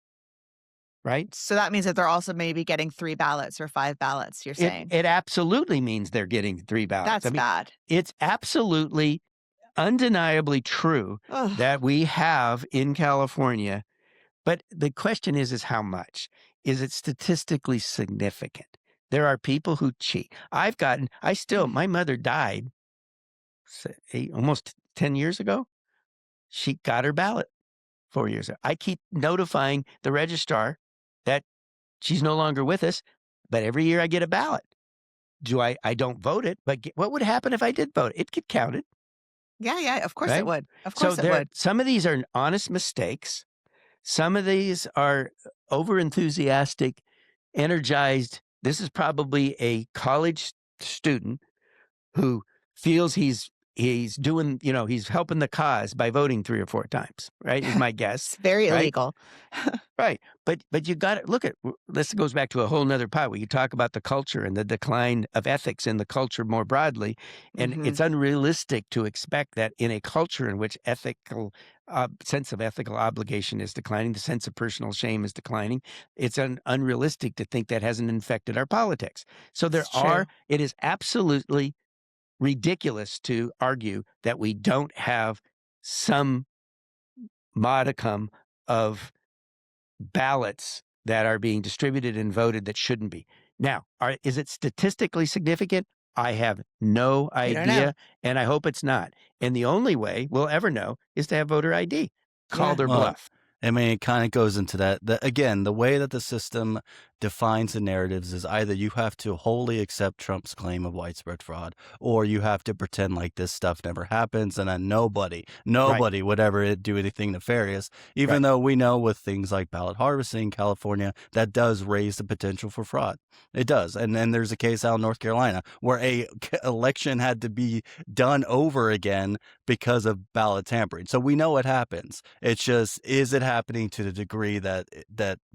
right? So that means that they're also maybe getting 3 ballots or 5 ballots, you're saying. It absolutely means they're getting 3 ballots. That's bad. It's absolutely, undeniably true Ugh. that we have in California. But the question is how much? Is it statistically significant? There are people who cheat. My mother died almost 10 years ago. She got her ballot 4 years ago. I keep notifying the registrar that she's no longer with us, but every year I get a ballot. I don't vote it, but what would happen if I did vote? It get counted. Yeah, of course right? it would. Of course So it would. some of these are honest mistakes. Some of these are over-enthusiastic, energized. This is probably a college student who feels he's doing, he's helping the cause by voting 3 or 4 times, right? Is my guess. It's very right? illegal. Right. But you got to look at, this goes back to a whole nother part where you talk about the culture and the decline of ethics in the culture more broadly. And it's unrealistic to expect that in a culture in which sense of ethical obligation is declining, the sense of personal shame is declining, it's unrealistic to think that hasn't infected our politics. So it is absolutely ridiculous to argue that we don't have some modicum of ballots that are being distributed and voted that shouldn't be. Now, is it statistically significant? I have no idea, and I hope it's not. And the only way we'll ever know is to have voter ID. Call their bluff. I mean, it kind of goes into that. Again, the way that the system defines the narratives is either you have to wholly accept Trump's claim of widespread fraud, or you have to pretend like this stuff never happens and that nobody would ever do anything nefarious, even though we know with things like ballot harvesting in California, that does raise the potential for fraud. It does. And then there's a case out in North Carolina where a election had to be done over again because of ballot tampering. So we know what happens. It's just, is it happening to the degree that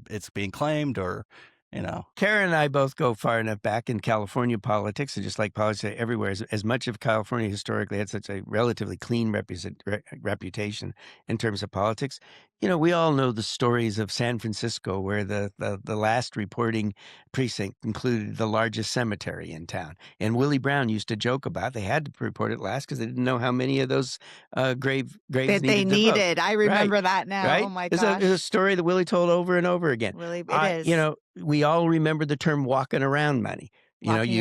it's being claimed, or Karen and I both go far enough back in California politics, and just like politics everywhere, as much of California historically had such a relatively clean reputation in terms of politics. We all know the stories of San Francisco, where the last reporting precinct included the largest cemetery in town. And Willie Brown used to joke about they had to report it last because they didn't know how many of those graves That they needed to vote. needed. I remember that now. Right? Oh my It's gosh. a story that Willie told over and over again. Willie, it is. We all remember the term walking around money.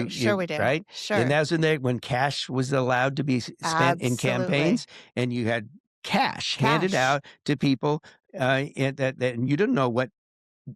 Sure we do. Right? Sure. And that's when cash was allowed to be spent in campaigns, and you had cash handed out to people, and you didn't know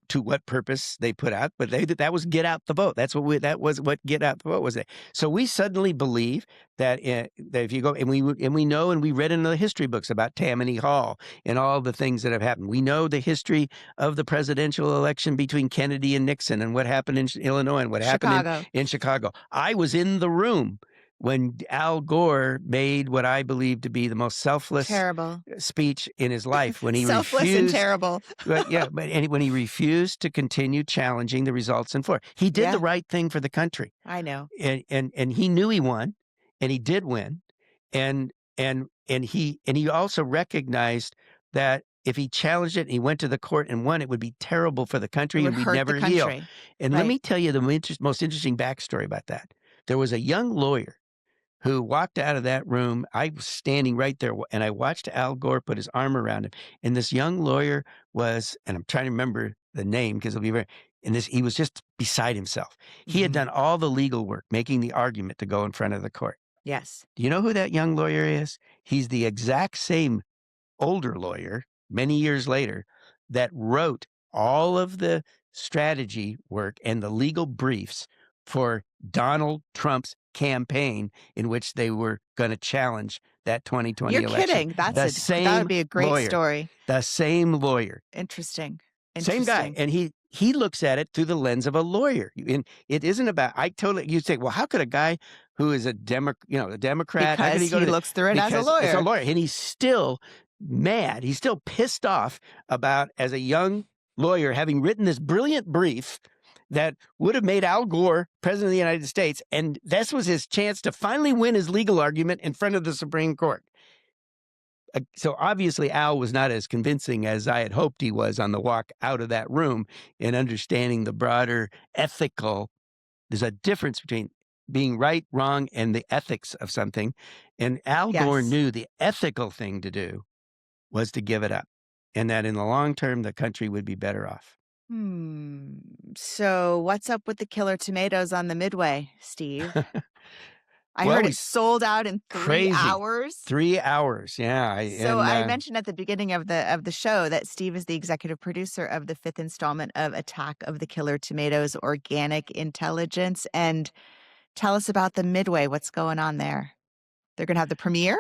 to what purpose they put out, but that was get out the vote. That was what get out the vote was. So we suddenly believe that if you go and we know, and we read in the history books about Tammany Hall and all the things that have happened. We know the history of the presidential election between Kennedy and Nixon, and what happened in Illinois and what happened in Chicago. I was in the room when Al Gore made what I believe to be the most selfless, terrible speech in his life, when he selfless refused, and terrible. when he refused to continue challenging the results in Florida. He did the right thing for the country. I know, and he knew he won, and he did win, and he also recognized that if he challenged it and he went to the court and won, it would be terrible for the country, and we'd never heal. And let me tell you the most interesting backstory about that. There was a young lawyer who walked out of that room. I was standing right there, and I watched Al Gore put his arm around him. And this young lawyer was, and I'm trying to remember the name because it'll be very, he was just beside himself. He had done all the legal work, making the argument to go in front of the court. Yes. Do you know who that young lawyer is? He's the exact same older lawyer, many years later, that wrote all of the strategy work and the legal briefs for Donald Trump's campaign, in which they were going to challenge that 2020 election. You're kidding. That would be a great story. The same lawyer. Interesting. Same guy. And he looks at it through the lens of a lawyer. And it isn't about, you say, well, how could a guy who is a Democrat, because he looks through it as a lawyer. As a lawyer. And he's still mad. He's still pissed off about, as a young lawyer, having written this brilliant brief that would have made Al Gore president of the United States. And this was his chance to finally win his legal argument in front of the Supreme Court. So obviously Al was not as convincing as I had hoped he was on the walk out of that room in understanding the broader ethical. There's a difference between being right, wrong, and the ethics of something. And Al Gore knew the ethical thing to do was to give it up, and that in the long term, the country would be better off. So what's up with the killer tomatoes on the Midway, Steve? I heard it sold out in 3 hours. 3 hours, yeah. I mentioned at the beginning of the show that Steve is the executive producer of the 5th installment of Attack of the Killer Tomatoes: Organic Intelligence. And tell us about the Midway. What's going on there? They're going to have the premiere?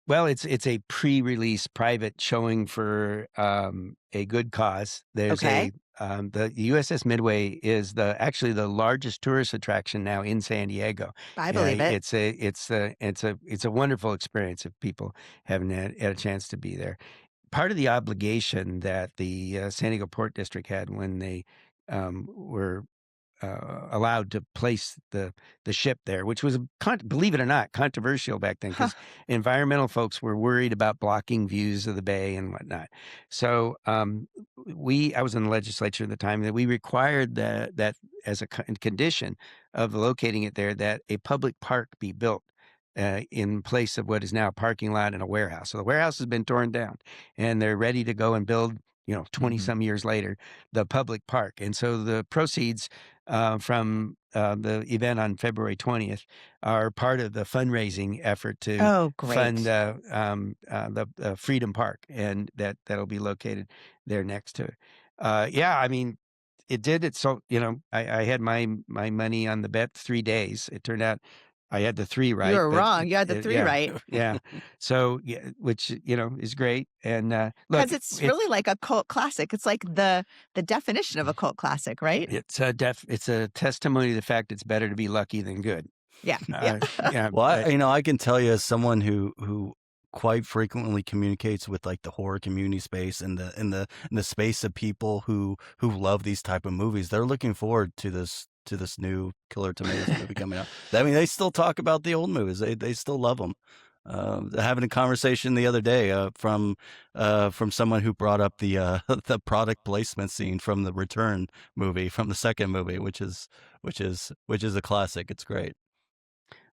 Well, it's a pre-release private showing for a good cause. There's the USS Midway is actually the largest tourist attraction now in San Diego. I believe it. It's a wonderful experience if people haven't had a chance to be there. Part of the obligation that the San Diego Port District had when they were allowed to place the ship there, which was, believe it or not, controversial back then, because environmental folks were worried about blocking views of the bay and whatnot. So I was in the legislature at the time, that we required that as a condition of locating it there, that a public park be built in place of what is now a parking lot and a warehouse. So the warehouse has been torn down, and they're ready to go and build, 20 some years later, the public park. And so the proceeds from the event on February 20th are part of the fundraising effort to fund the Freedom Park, and that'll be located there next to it. I mean, it did it. So, I had my money on the bet 3 days. It turned out I had the 3 right. You were wrong. You had the 3 right. Yeah. So, which, is great. And because it's really like a cult classic. It's like the definition of a cult classic, right? It's a testimony to the fact it's better to be lucky than good. Yeah. Well, I can tell you, as someone who quite frequently communicates with like the horror community space and the space of people who love these type of movies. They're looking forward to this new Killer Tomatoes movie coming out. I mean, they still talk about the old movies. They still love them. Having a conversation the other day from someone who brought up the the product placement scene from the Return movie, from the second movie, which is a classic. It's great.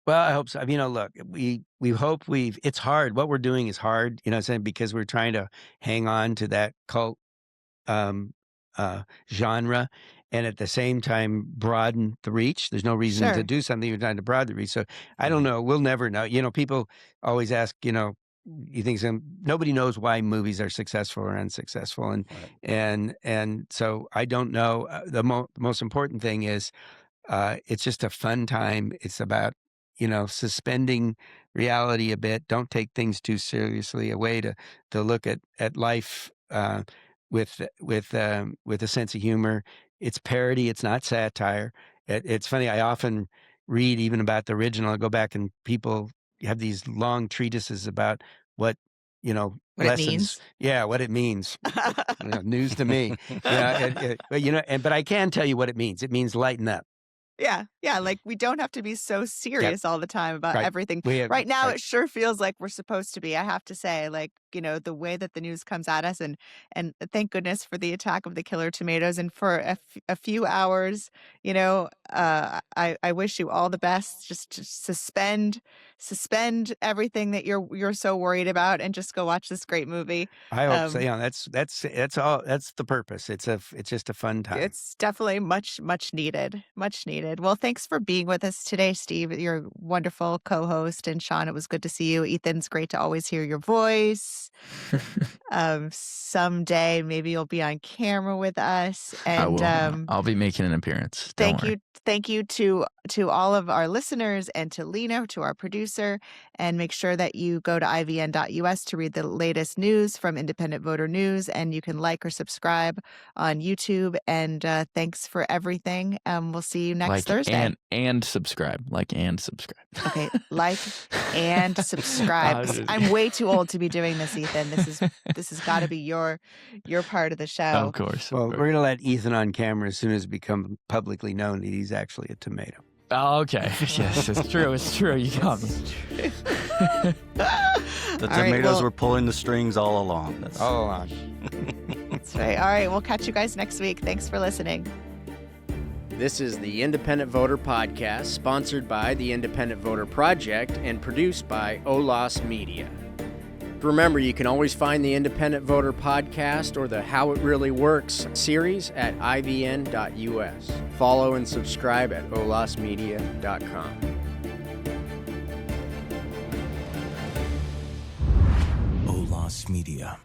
Well, I hope so. Look, we hope it's hard. What we're doing is hard, saying, because we're trying to hang on to that cult genre, and at the same time broaden the reach. There's no reason to do something you're trying to broaden the reach. So I don't know. We'll never know. People always ask, you think nobody knows why movies are successful or unsuccessful, and so I don't know. The most important thing is it's just a fun time. It's about suspending reality a bit. Don't take things too seriously. A way to look at life with a sense of humor. It's parody. It's not satire. It's funny. I often read even about the original. I go back and people have these long treatises about what what lessons. It means. Yeah, what it means. News to me. But I can tell you what it means. It means lighten up. Yeah. Like we don't have to be so serious all the time about everything. Right now, it sure feels like we're supposed to be. I have to say, like, the way that the news comes at us, and thank goodness for the attack of the Killer Tomatoes, and for a few hours, I wish you all the best. Just suspend everything that you're so worried about, and just go watch this great movie. I hope so. Yeah, that's all. That's the purpose. It's just a fun time. It's definitely much needed. Well, thanks for being with us today, Steve. You're a wonderful co-host, and Sean, it was good to see you. Ethan's great to always hear your voice. Someday maybe you'll be on camera with us, and I will. I'll be making an appearance. Thank you to all of our listeners, and to Lena, to our producer. And make sure that you go to ivn.us to read the latest news from Independent Voter News, and you can like or subscribe on YouTube. And thanks for everything. We'll see you next Thursday. And subscribe. Like and subscribe. Okay, like and subscribe. I'm way too old to be doing this, Ethan. This has got to be your part of the show. Of course. Well, we're going to let Ethan on camera as soon as it becomes publicly known that he's actually a tomato. Oh, okay. Yes, it's true. It's true. You got me. The tomatoes were pulling the strings all along. That's right. All right. We'll catch you guys next week. Thanks for listening. This is the Independent Voter Podcast, sponsored by the Independent Voter Project and produced by OLAS Media. Remember, you can always find the Independent Voter Podcast or the How It Really Works series at ivn.us. Follow and subscribe at olasmedia.com. OLAS Media.